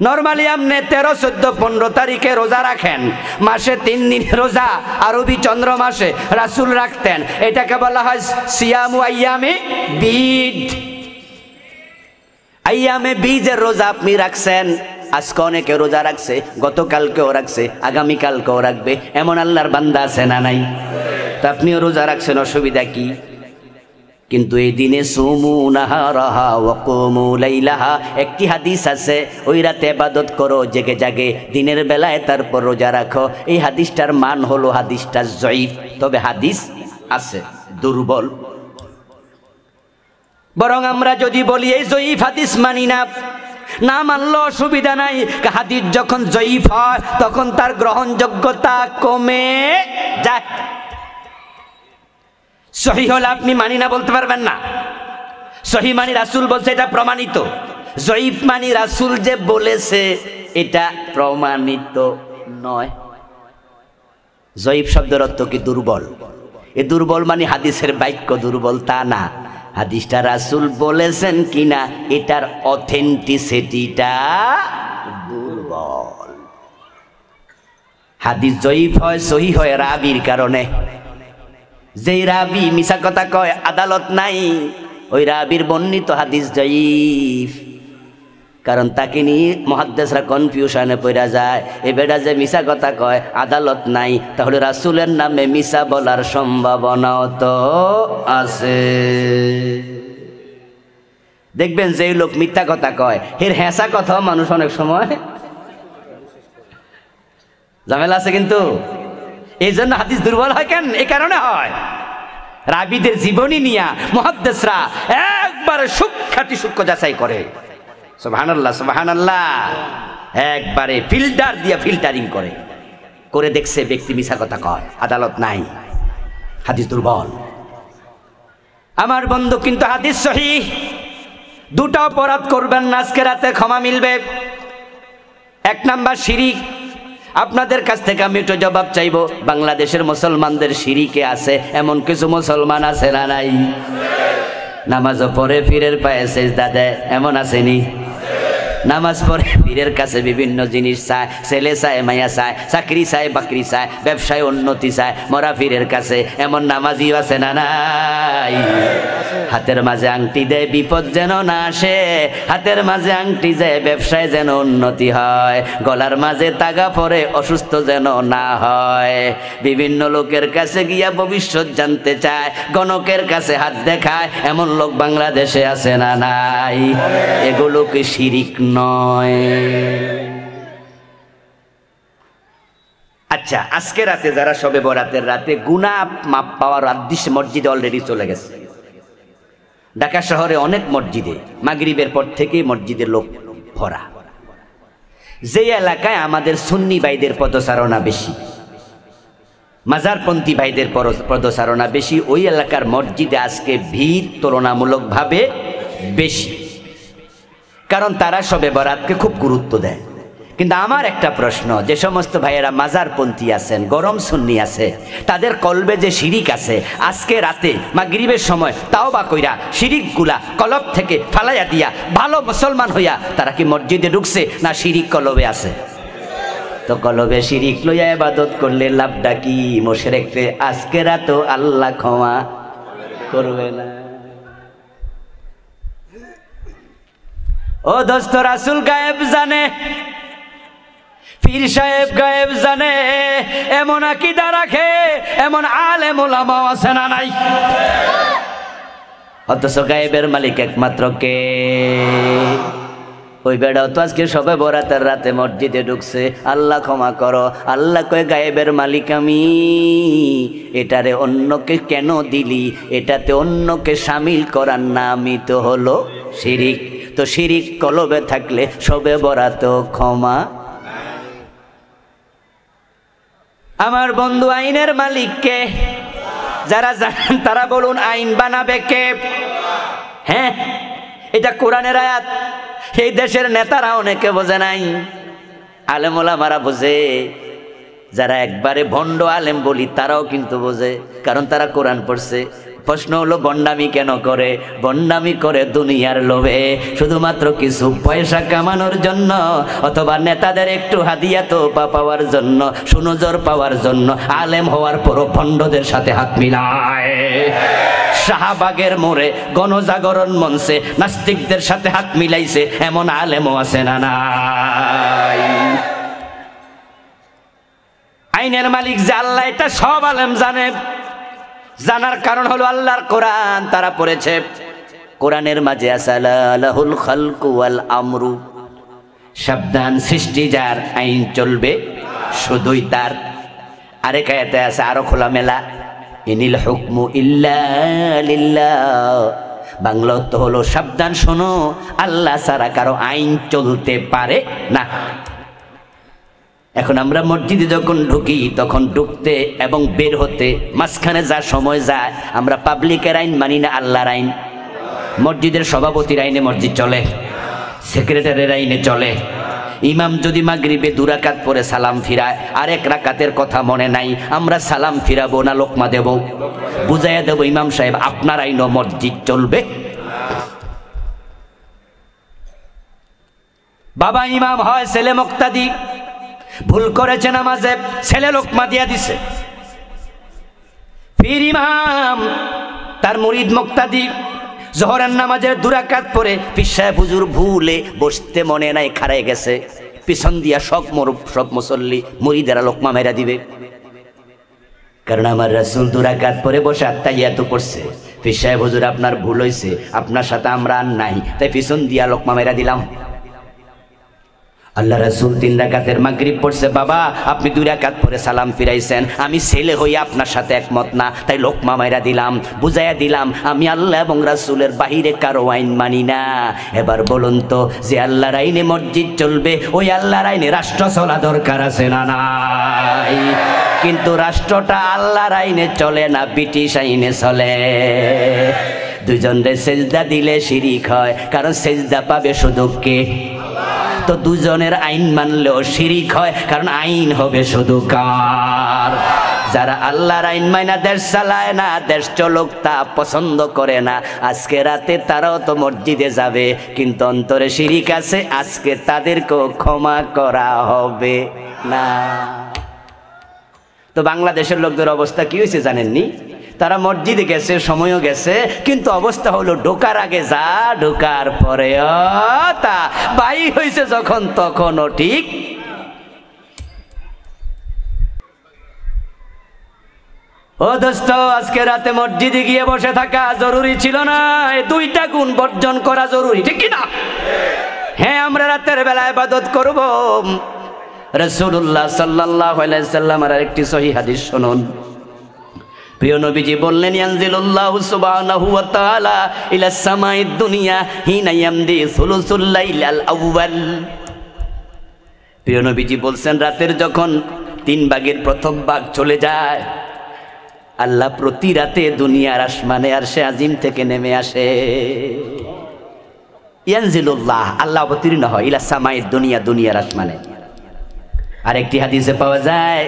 নরমালি আপনি 13, 14, 15 তারিখে রোজা রাখেন, মাসে 3 দিন রোজা, আরবি চন্দ্র মাসে রাসূল রাখতেন। এটাকে বলা হয় সিয়ামু আইয়ামে বীজ। আইয়ামে বীজের রোজা আপনি রাখছেন। আজকে অনেকে রোজা রাখছে, গতকালকেও রাখছে, আগামীকালকেও রাখবে, এমন আল্লাহর বান্দা আছে না নাই? তা আপনিও রোজা রাখছেন, অসুবিধা কি? কিন্তু এই দিনে সুমু নাহারাহা ওয়া কুমু লাইলাহা, একটি হাদিস আছে, ওই রাতে ইবাদত করো জেগে জাগে, দিনের বেলায় তারপর রোজা রাখো। এই হাদিসটার মান হলো হাদিসটা জয়ীফ, তবে হাদিস আছে, দুর্বল। বরং আমরা যদি বলি এই জয়ীফ হাদিস মানি না, না মানলেও অসুবিধা নাই। হাদিস যখন জয়ীফ হয় তখন তার গ্রহণযোগ্যতা কমে যায়। সহিহ হলে আপনি মানি না বলতে পারবেন না। সহিহ মানি রাসূল বলছে, এটা প্রমাণিত। জয়ীফ মানি রাসূল যে বলেছে এটা প্রমাণিত নয়। জয়ীফ শব্দের অর্থ কি? দুর্বল। এ দুর্বল মানে হাদিসের বাক্য দুর্বল তা না, হাদিসটা রাসূল বলেছেন কিনা এটার অথেন্টিসিটিটা দুর্বল। হাদিস জয়ীফ হয়, সহিহ হয় রাবির কারণে। যেই রাবি মিছা কথা কয়, আদালত নাই, ওই রাবির বর্ণিত হাদিস জয়ীফ। কারণ তাকে নিয়ে মুহাদ্দিসরা কনফিউশনে পড়া যায়, এ বেটা যে মিছা কথা কয়, আদালত নাই, তাহলে রাসূলের নামে মিছা বলার সম্ভাবনাও তো আছে। দেখবেন যেই লোক মিথ্যা কথা কয়, এর হেঁচা কথা মানুষ অনেক সময় ঝামেলা আছে। কিন্তু এই জন্য হাদিস দুর্বল হয় কেন? এই কারণে হয়, রাবিদের জীবনী নিয়া মুহাদ্দিসরা একবারে সূক্ষ্ম যাচাই করে। সুবহানাল্লাহ সুবহানাল্লাহ। একবারে ফিল্টার দিয়া ফিল্টারিং করে দেখছে ব্যক্তি মিছা কথা কয়, আদালত নাই, হাদিস দুর্বল। আমার বন্ধু কিন্তু হাদিস সহিহ। দুটো অপরাধ করবেন না, আজকে রাতে ক্ষমা মিলবে। এক নাম্বার শিরিক। আপনাদের কাছ থেকে আমি একটু জবাব চাইবো, বাংলাদেশের মুসলমানদের শিরিকে আছে এমন কিছু মুসলমান আছে না নাই? নামাজও পড়ে পীরের পায়ে সেজদা দেয়, এমন আসেনি? নামাজ পড়ে পীরের কাছে বিভিন্ন জিনিস চায়, ছেলে চায়, মাইয়া চায়, চাকরি চায়, বাকরি চায়, ব্যবসায় উন্নতি চায়, মরা পীরের কাছে এমন নামাজিও আছে না নাই? হাতের মাঝে আংটি দেয় বিপদ যেন না আসে, হাতের মাঝে আংটি দেয় ব্যবসায় যেন উন্নতি হয়, গলার মাঝে তাগা পরে অসুস্থ যেন না হয়, বিভিন্ন লোকের কাছে গিয়া ভবিষ্যৎ জানতে চায়, গণকের কাছে হাত দেখায়, এমন লোক বাংলাদেশে আছে না নাই? এগুলো কি শিরিক নয়? আচ্ছা, আজকে রাতে যারা শবে বরাতের রাতে গুনাহ মাপ পাওয়ার উদ্দেশ্যে মসজিদে অলরেডি চলে গেছে, ঢাকা শহরে অনেক মসজিদে মাগরিবের পর থেকে মসজিদের লোক ভরা। যে এলাকায় আমাদের সুন্নি ভাইদের পদচারণা বেশি, মাজারপন্থী ভাইদের পদচারণা বেশি, ওই এলাকার মসজিদে আজকে ভিড় তুলনামূলকভাবে বেশি, কারণ তারা শবে বরাতকে খুব গুরুত্ব দেয়। কিন্তু আমার একটা প্রশ্ন, যে সমস্ত ভাইয়েরা মাজারপন্থী আছেন, গরম সুন্নি আছে, তাদের কলবে যে শিরিক আছে, আজকে রাতে মাগরিবের সময় তাওবা কইরা শিরিকগুলা কলব থেকে ফালাইয়া দিয়া ভালো মুসলমান হইয়া তারা কি মসজিদে ঢুকছে না শিরিক কলবে আছে? তো কলবে শিরিক লইয়া ইবাদত করলে লাভটা কি? মুশরিককে আজকে রাতেও আল্লাহ ক্ষমা করবে না। ও দোস্ত, রাসূল গায়েব জানে, পীর সাহেব গায়েব জানে, এমন আকীদা রাখে এমন আলেম ওলামা আছে না নাই? অথচ গায়েবের মালিক একমাত্র কে? ওই বেড়াও তো আজকে শবে বরাতের রাতে মসজিদে ঢুকছে, আল্লাহ ক্ষমা করো, আল্লাহ কয় গায়েবের মালিক আমি, এটারে অন্যকে কেন দিলি? এটাতে অন্যকে শামিল করার নামই তো হলো শিরিক। তো শিরিক কলবে থাকলে শবে বরাত ক্ষমা। আমার বন্ধু, আইনের মালিক কে? যারা জানেন তারা বলুন, আইন বানাবে কে? হ্যাঁ, এটা কোরআনের আয়াত। এই দেশের নেতারা অনেকে বোঝে নাই, আলেম ওলামারা বোঝে, যারা একবারে ভণ্ড আলেম বলি তারাও কিন্তু বোঝে, কারণ তারা কোরআন পড়ছে। প্রশ্ন হলো, ভণ্ডামি কেন করে? ভণ্ডামি করে দুনিয়ার লোভে, শুধুমাত্র কিছু পয়সা কামানোর জন্য, অথবা নেতাদের একটু হাদিয়া তো পাওয়ার জন্য, সুনজর পাওয়ার জন্য আলেম হওয়ার পরও ভণ্ডদের সাথে হাত মিলায়। শাহবাগের মোড়ে গণজাগরণ মঞ্চে নাস্তিকদের সাথে হাত মিলাইছে, এমন আলেমও আছে না নাই? আইনের মালিক যে আল্লাহ, এটা সব আলেম জানে। জানার কারণ হলো আল্লাহর কোরআন তারা পড়েছে। কোরআনের মাঝে আছে লাহুল খালকু ওয়াল আমরু, সাবধান, সৃষ্টি যার, আইন চলবে শুধুই তার। আরেক আয়াতে আছে আরো খোলামেলা, ইনিল হুকমু ইল্লা লিল্লাহ। বাংলা তো হলো, সাবধান শোনো, আল্লাহ ছাড়া কারো আইন চলতে পারে না। এখন আমরা মসজিদে যখন ঢুকি, তখন ঢুকতে এবং বের হতে মাঝখানে যা সময় যায়, আমরা পাবলিকের আইন মানি না আল্লাহর আইন। মসজিদের সভাপতির আইনে মসজিদ চলে, সেক্রেটারির আইনে চলে। ইমাম যদি মাগরিবে 2 রাকাত পরে সালাম ফিরায়, আরেক রাকাতের কথা মনে নাই, আমরা সালাম ফিরাবো না লোকমা দেব? বুঝাইয়া দেব, ইমাম সাহেব আপনার আইনও মসজিদ চলবে। বাবা ইমাম হয়, ছেলে মুক্তাদি, ভুল করেছে নামাজে, ছেলে লোকমা দিয়া দিছে। পীর ইমাম, তার মুরিদ মুক্তাদি, জোহরের নামাজের 2 রাকাত পরে পীর সাহেব হুজুর ভুলে বসতে মনে নাই, খাড়ায় গেছে, পিছন দিয়া সব মুসল্লি মুরিদেরা লোকমা মেরা দিবে। কারণ আমার রাসূল 2 রাকাত পরে বসে আত্তাহিয়াতু পড়ছে। পীর সাহেব হুজুর আপনার ভুল হয়েছে, আপনার সাথে আমরা আর নাই, তাই পিছন দিয়া লোকমা মেরা দিলাম। আল্লাহ রাসূল 3 রাকাতের মাগরিব পড়ছে, বাবা আপনি 2 রাকাত পরে সালাম ফিরাইছেন, আমি ছেলে হই আপনার সাথে একমত না, তাই লোকমা মাইরা দিলাম, বুঝাইয়া দিলাম আমি আল্লাহ এবং রাসূলের বাহিরে কারো আইন মানি না। এবার বলুন তো, যে আল্লাহর আইনে মসজিদ চলবে ওই আল্লাহর আইনে রাষ্ট্র চলা দরকার আছে না নাই? কিন্তু রাষ্ট্রটা আল্লাহর আইনে চলে না, ব্রিটিশ আইনে চলে। দুজনরে সেজদা দিলে শিরিক হয়, কারণ সেজদা পাবে শুধু কে? তো দুজনের আইন মানলেও শিরিক হয়, কারণ আইন হবে শুধু কার? যারা আল্লাহর আইন মাইনা দেশ চালায় না, দেশ চলুক তা পছন্দ করে না, আজকে রাতে তারাও তো মসজিদে যাবে, কিন্তু অন্তরে শিরিক আছে, আজকে তাদেরকেও ক্ষমা করা হবে না। তো বাংলাদেশের লোকদের অবস্থা কি হয়েছে জানেননি? তারা মসজিদে গেছে, সময়ও গেছে, কিন্তু অবস্থা হলো ঢোকার আগে যা, ঢোকার পরে তা, বাই হয়েছে যখন তখনও ঠিক। ও দোস্ত, আজকে রাতে মসজিদে গিয়ে বসে থাকা জরুরি ছিল না, এই 2টা গুণ বর্জন করা জরুরি, ঠিক কিনা? হ্যাঁ, আমরা রাতের বেলা ইবাদত করব। রাসূলুল্লাহ সাল্লাল্লাহু আলাইহি সাল্লামের আরেকটি সহিহ হাদিস শুনুন। প্রিয় নবীজি বললেন, ইয়ানজিলুল্লাহু সুবহানাহু ওয়া তাআলা ইলা সামাইদ দুনিয়া হিনা ইয়ামদি সুলুসুল লাইলাল আউয়াল। প্রিয় নবীজি বলছেন, রাতের যখন 3 ভাগের প্রথম ভাগ চলে যায়, আল্লাহ প্রতি রাতে দুনিয়ার আসমানে আরশে আজিম থেকে নেমে আসে। ইয়ানজিলুল্লাহ, আল্লাহ অবতীর্ণ হয়, ইলা সামাইদ দুনিয়া, দুনিয়ার আসমানে। আরেকটি হাদিসে পাওয়া যায়,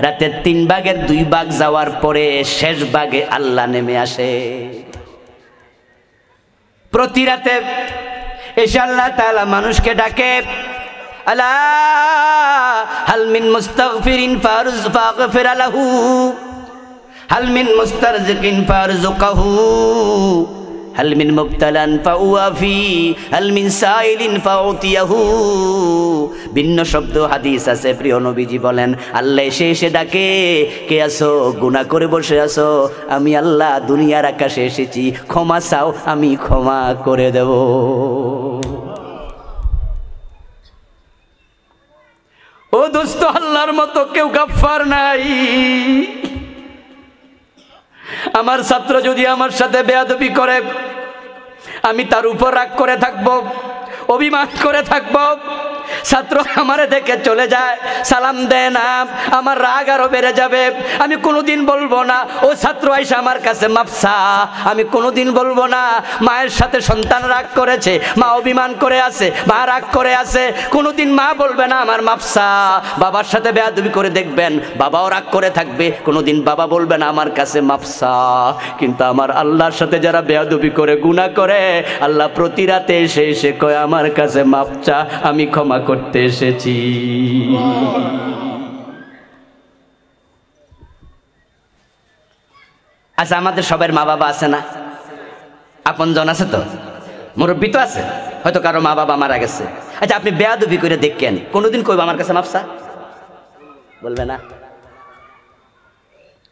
রাতের 3 ভাগের 2 ভাগ যাওয়ার পরে শেষ ভাগে আল্লাহ নেমে আসে। প্রতি রাতে এসে আল্লাহ তাআলা মানুষকে ডাকে, আলা হাল মিন মুস্তাগফিরিন ফাগফির লাহু, হাল মিন মুস্তারজিকিন ফারযুকহু, হাল মিন মুবতালান ফাউয়াফি, হাল মিন সাইলিন ফাউতিয়াহু। ভিন্ন শব্দ হাদিস আছে। প্রিয় নবীজি বলেন, আল্লাহ এসে এসে ডাকে, কে আসো? গুনাহ করে বসে আসো? আমি আল্লাহ দুনিয়ার আকাশে এসেছি, ক্ষমা চাও, আমি ক্ষমা করে দেব। ও দোস্ত, আল্লাহর মতো কেউ গাফফার নাই। আমার ছাত্র যদি আমার সাথে বেয়াদবি করে, আমি তার উপর রাগ করে থাকবো, অভিমান করে থাকবো। ছাত্র আমারে দেখে চলে যায়, সালাম দেয় না, আমার রাগ আরো বেড়ে যাবে। আমি কোনোদিন বলবো না ও ছাত্র আইসা আমার কাছে মাপসা, আমি কোনোদিন বলবো না মায়ের সাথে সন্তান রাগ করেছে, মা অভিমান করে আছে, মা রাগ করে আছে, কোনোদিন মা বলবে না আমার মাপসা। বাবার সাথে বেয়াদবি করে দেখবেন, বাবাও রাগ করে থাকবে, কোনোদিন বাবা বলবে না আমার কাছে মাপসা। কিন্তু আমার আল্লাহর সাথে যারা বেয়াদবি করে, গুনাহ করে, আল্লাহ প্রতি রাতে এসে এসে কয় আমার কাছে মাপচা, আমি ক্ষমা করতে এসেছি। আচ্ছা, আমাদের সবার মা বাবা আছে না? আপনজন আছে তো, মুরব্বী তো আছে, হয়তো কারো মা বাবা মারা গেছে। আচ্ছা, আপনি বেয়াদবি করে দেখেন, কোনোদিন কইব আমার কাছে মাপসা? বলবে না।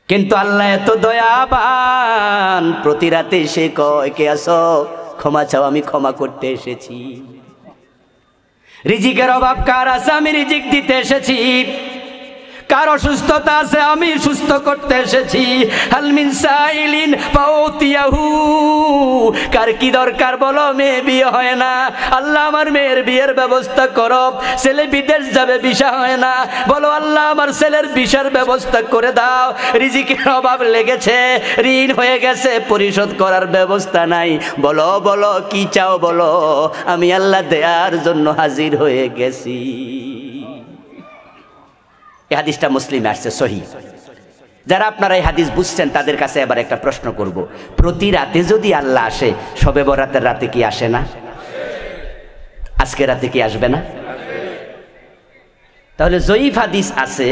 কিন্তু আল্লাহ এত দয়াবান, প্রতি রাতে এসে কয়, কে আসো? ক্ষমা চাও, আমি ক্ষমা করতে এসেছি। রিজিকের অভাব কার আছে? আমি রিজিক দিতে এসেছি। কার অসুস্থতা আছে? আমি সুস্থ করতে এসেছি। হাল মিন সাইলিন ফাউতিয়াহু, কার কি দরকার বলো? মেয়ে বিয়ে হয় না, আল্লাহ আমার মেয়ের বিয়ের ব্যবস্থা করো। ছেলে বিদেশ যাবে, ভিসা হয় না, বলো আল্লাহ আমার ছেলের ভিসার ব্যবস্থা করে দাও। রিজিকের অভাব লেগেছে, ঋণ হয়ে গেছে, পরিশোধ করার ব্যবস্থা নাই, বলো বলো কি চাও বলো, আমি আল্লাহ দেয়ার জন্য হাজির হয়ে গেছি। এই হাদিসটা মুসলিমে আসছে, সহিহ। যারা আপনারা এই হাদিস বুঝছেন তাদের কাছে এবার একটা প্রশ্ন করব, প্রতি রাতে যদি আল্লাহ আসে, শবে বরাতের রাতে কি আসে না? আজকে রাতে কি আসবে না? তাহলে জয়ীফ হাদিস আছে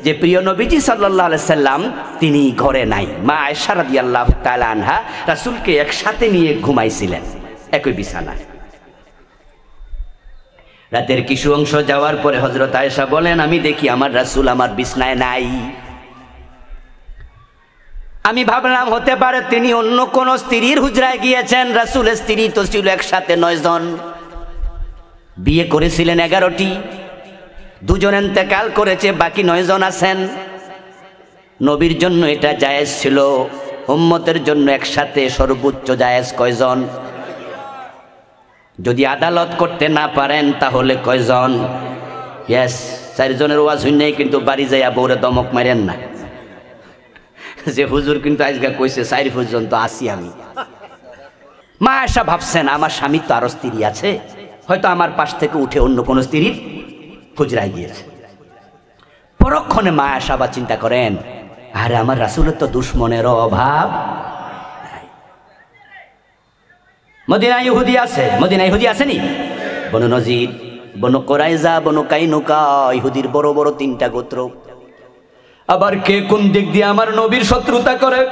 যে প্রিয় নবীজি সাল্লাল্লাহু আলাইহি সাল্লাম তিনি ঘরে নাই, মা আয়েশা রাদিয়াল্লাহু তাআলা আনহা রাসূলকে একসাথে নিয়ে ঘুমাইছিলেন একই বিছানায়। রাতের কিছু অংশ যাওয়ার পরে হযরত আয়েশা বলেন, আমি দেখি আমার রাসূল আমার বিছানায় নাই। আমি ভাবলাম হতে পারে তিনি অন্য কোন স্ত্রীর হুজরায় গিয়েছেন। রাসূলের স্ত্রী তো ছিল একসাথে 9 জন, বিয়ে করেছিলেন 11টি। দুজন ইন্তেকাল করেছে, বাকি 9 জন আছেন। নবীর জন্য এটা জায়েজ ছিল, উম্মতের জন্য একসাথে সর্বোচ্চ জায়েজ কয়জন? যদি আদালত করতে না পারেন তাহলে কয়জন? ইয়েস, 4 জনের ওয়াজ হইনি, কিন্তু বাড়ি যাইয়া বউরে দমক মারেন না যে হুজুর কিন্তু আজকে কইছে 4 পর্যন্ত আসি আমি। মা আয়েশা ভাবছেন আমার স্বামীর তো আরো স্ত্রী আছে, হয়তো আমার পাশ থেকে উঠে অন্য কোন স্ত্রীর হুজরায় গিয়েছে। পরক্ষণে মা আয়েশা বা চিন্তা করেন, আরে আমার রাসূলের তো দুশ্মনেরও অভাব নাই। মদিনায় ইহুদি আছে, মদিনায় ইহুদি আসেনি? বনু নজির, বনু কোরাইজা, বনু কাইনুকা, ইহুদির বড় বড় 3টা গোত্র। আবার কে কোন দিক দিয়ে আমার নবীর শত্রুতা করে।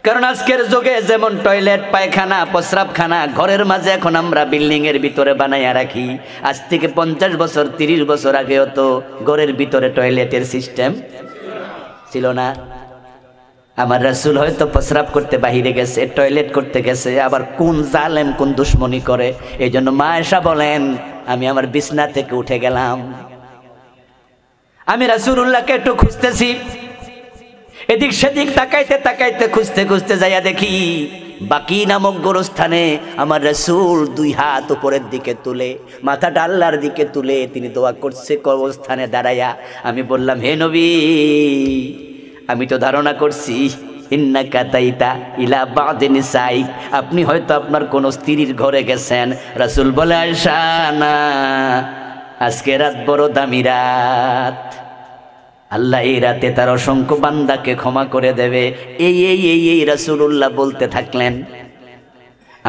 কারণ আজকের যুগে যেমন টয়লেট, পায়খানা, প্রস্রাবখানা ঘরের মাঝে এখন আমরা বিল্ডিং এর ভিতরে বানাইয়া রাখি, আজ থেকে 50 বছর 30 বছর আগেও তো ঘরের ভিতরে টয়লেটের সিস্টেম ছিল না। আমার রাসূল হয়তো প্রস্রাব করতে বাহিরে গেছে, টয়লেট করতে গেছে, আবার কোন জালেম কোন দুশ্মনী করে। এই জন্য মা আয়েশা বলেন, আমি আমার বিছনা থেকে উঠে গেলাম, আমি রাসূলুল্লাহকে একটু খুঁজতেছি। এদিক সেদিক তাকাইতে তাকাইতে খুঁজতে খুঁজতে যাইয়া দেখি বাকি নামক গোরস্থানে আমার রাসূল 2 হাত উপরের দিকে তুলে, মাথাটা আল্লাহর দিকে তুলে তিনি দোয়া করছে কবরস্থানে দাঁড়াইয়া। আমি বললাম, হে নবী, আমি তো ধারণা করছি ইন্নাকা তাইতা ইলা বাদি নিসাই, আপনি হয়তো আপনার কোন স্ত্রীর ঘরে গেছেন। রাসূল বলে, আয়েশা না, আজকে রাত বড় দামি রাত, আল্লাহ এই রাতে তার অসংখ্য বান্দাকে ক্ষমা করে দেবে। এই রাসূলুল্লাহ বলতে থাকলেন।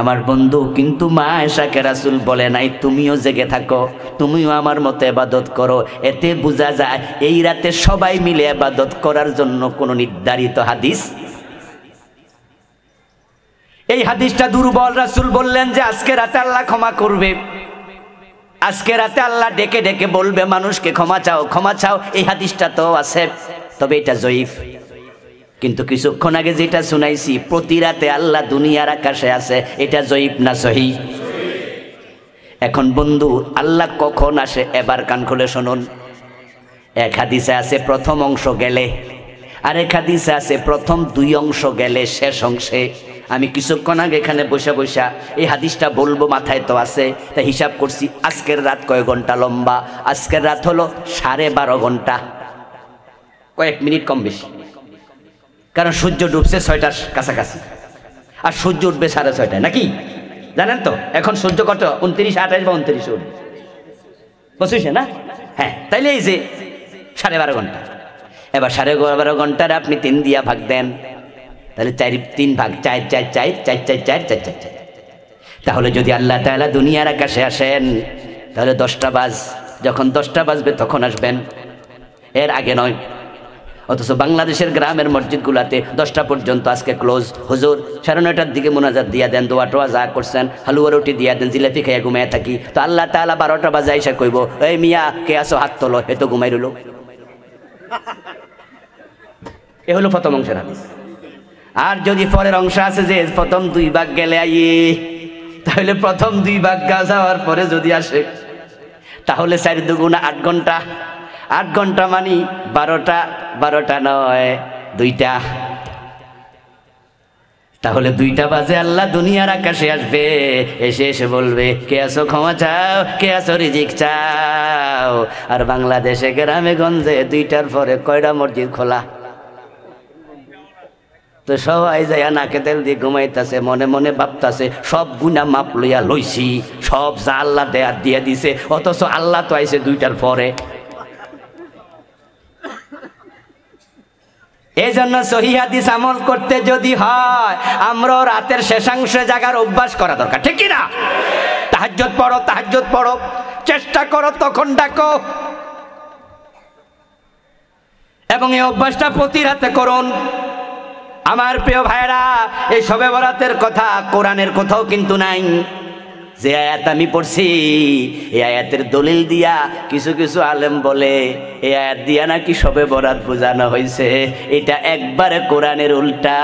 আমার বন্ধু, কিন্তু মা আয়েশাকে রাসূল বলে নাই তুমিও জেগে থাকো, তুমিও আমার মতো ইবাদত করো। এতে বোঝা যায় এই রাতে সবাই মিলে ইবাদত করার জন্য কোনো নির্ধারিত হাদিস। এই হাদিসটা দুর্বল। রাসূল বললেন যে আজকে রাতে আল্লাহ ক্ষমা করবে, আজকে রাতে আল্লাহ ডেকে ডেকে বলবে মানুষকে ক্ষমা চাও, ক্ষমা চাও। এই হাদিসটা তো আছে, তবে এটা জয়ীফ। কিন্তু কিছুক্ষণ আগে যেটা শুনাইছি, প্রতি রাতে আল্লাহ দুনিয়ার আকাশে আছে, এটা জয়ীফ না সহিহ? এখন বন্ধু, আল্লাহ কখন আসে এবার কান খুলে শুনুন। এক হাদিসে আছে প্রথম অংশ গেলে, আরেক হাদিসে আছে প্রথম 2 অংশ গেলে শেষ অংশে। আমি কিছুক্ষণ আগে এখানে বসে বসে এই হাদিসটা বলবো, মাথায় তো আছে, তাই হিসাব করছি আজকের রাত কয় ঘন্টা লম্বা। আজকের রাত হলো 12.5 ঘন্টা, কয়েক মিনিট কম বেশি। কারণ সূর্য ডুবছে 6টার কাছাকাছি, আর সূর্য উঠবে 6:30, নাকি জানেন তো? এখন সূর্য কত? 29, 28 বা 29 উঠবে, 25 না? হ্যাঁ, তাইলে এই যে 12.5 ঘন্টা। এবার 12.5 ঘন্টার আপনি 3 দিয়া ভাগ দেন, তাহলে 3 ভাগ 4, 4, 4, 4, 4, 4, 4, 4, 4। তাহলে যদি আল্লাহ তাআলা দুনিয়ার আকাশে আসেন, তাহলে 10টা বাজ, যখন 10টা বাজবে তখন আসবেন, এর আগে নয়। অথচ বাংলাদেশের গ্রামের মসজিদগুলাতে 10টা পর্যন্ত আজকে ক্লোজ। হুজুর 9:30টার দিকে মোনাজাত দিয়া দেন, দোয়া টোয়া যা করছেন, হালুয়া রুটি দিয়া দেন, জিলাপি খাইয়া ঘুমাইয়া থাকি। তো আল্লাহ তাআলা 12টা বাজে আইসা কইব, এই মিয়া কে আসো হাত তোলো, এ তো ঘুমাই রইল। এ হলো প্রথম অংশের হাদিস। আর যদি পরের অংশ আছে যে প্রথম 2 ভাগ গেলে আইয়ে, তাহলে প্রথম 2 ভাগ যাওয়ার পরে যদি আসে, তাহলে 4 দুগুণা 8 ঘন্টা। 8 ঘন্টা মানে 12টা, 12টা নয় 2টা। তাহলে 2টা বাজে আল্লাহ দুনিয়ার আকাশে আসবে, এসে বলবে, কে আছো ক্ষমা চাও, কে আছো রিজিক চাও। আর বাংলাদেশে গ্রামে গঞ্জে 2টার পরে কয়টা মসজিদ খোলা? তো সবাই যাইয়া নাকে তেল দিয়ে ঘুমাইতেছে, মনে মনে ভাবতেছে সব গুনাহ মাপ লইয়া লইছি, সব যা আল্লাহ দেয়া দিয়ে দিছে, অথচ আল্লাহ তো আইছে 2টার পরে। এই জন্য সহিহ হাদিস আমল করতে যদি হয়, আমরাও রাতের শেষাংশে জাগার অভ্যাস করা দরকার, ঠিক কি না? তাহাজ্জুদ পড়ো, তাহাজ্জুদ পড়ো, চেষ্টা করো তখন ডাকো, এবং এই অভ্যাসটা প্রতি রাতে করুন। আমার প্রিয় ভাইরা, এই শবে বরাতের কথা কোরআনের কোথাও কিন্তু নাই। যে আয়াত আমি পড়ছি, এই আয়াতের দলিল দিয়া কিছু কিছু আলেম বলে এই আয়াত দিয়া নাকি শবে বরাত বোঝানো হয়েছে। এটা একবারে কোরআনের উল্টা,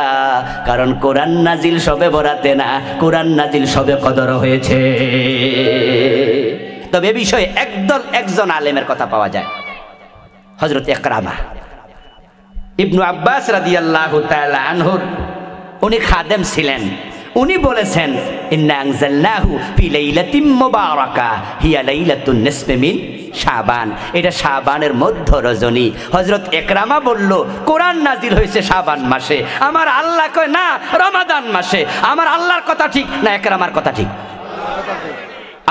কারণ কোরআন নাজিল শবে বরাতে না, কোরআন নাজিল শবে কদর হয়েছে। তবে এ বিষয়ে একজন আলেমের কথা পাওয়া যায়, হযরত ইকরামা ইবনু আব্বাস রাদিয়াল্লাহু তাআলা আনহুর উনি খাদেম ছিলেন। উনি বলেছেন, ইন্না আনজালনাহু ফি লাইলাতিন মুবারাকা হিয়া লাইলাতুন নিসফি মিন শাবান, এটা শাবানের মধ্য রজনী। হযরত ইকরামা বলল, কোরআন নাজিল হয়েছে শাবান মাসে, আমার আল্লাহ কয় না রমাদান মাসে। আমার আল্লাহর কথা ঠিক না ইকরামার কথা ঠিক?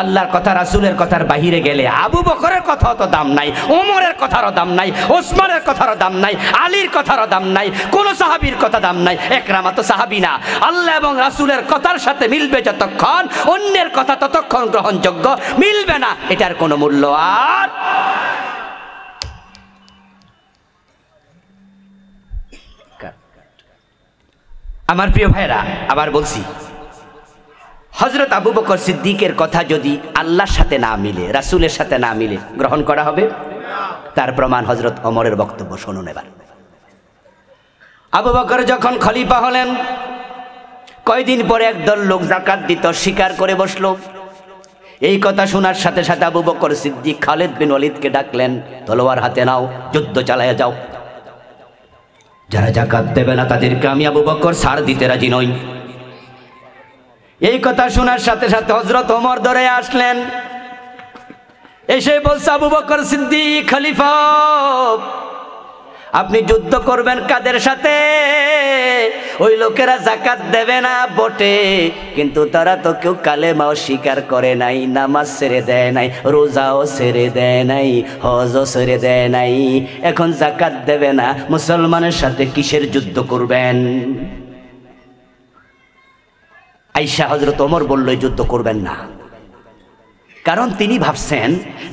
আল্লাহর কথা রাসূলের কথার বাহিরে গেলে আবু বকরের কথাও তো দাম নাই, ওমরের কথারও দাম নাই, ওসমানের কথারও দাম নাই, আলীর কথারও দাম নাই, কোন সাহাবীর কথা দাম নাই। ইকরামা তো সাহাবী না। আল্লাহ এবং রাসূলের কথার সাথে মিলবে যতক্ষণ, অন্যের কথা ততক্ষণ গ্রহণযোগ্য, মিলবে না এটার কোনো মূল্য আর। আমার প্রিয় ভাইরা, আবার বলছি, হযরত আবু বকর সিদ্দিকের কথা যদি আল্লাহর সাথে না মিলে, রাসূলের সাথে না মিলে, গ্রহণ করা হবে? তার প্রমাণ হযরত ওমরের বক্তব্য শুনুন এবার। আবু বকর যখন খলিফা হলেন, কয়দিন পরে একদল লোক যাকাত দিতে স্বীকার করে বসলো। এই কথা শোনার সাথে সাথে আবু বকর সিদ্দিক খালিদ বিন ওয়ালিদকে ডাকলেন, তলোয়ার হাতে নাও, যুদ্ধ চালায়া যাও। যারা যাকাত দেবে না তাদেরকে আমি আবু বকর ছাড় দিতে রাজি নই। এই কথা শোনার সাথে সাথে হযরত ওমর ধরে আসলেন, এসে বলছে, আবু বকর সিদ্দিক খলিফা, আপনি যুদ্ধ করবেন কাদের সাথে? ওই লোকেরা যাকাত দেবে না বটে, কিন্তু তারা তো কেউ কালেমাও স্বীকার করে নাই, নামাজ ছেড়ে দেয় নাই, রোজাও ছেড়ে দেয় নাই, হজও ছেড়ে দেয় নাই। এখন যাকাত দেবে না, মুসলমানের সাথে কিসের যুদ্ধ করবেন? আয়েশা হযরত ওমর বলল, যুদ্ধ করবেন না। কারণ তিনি ভাবছেন,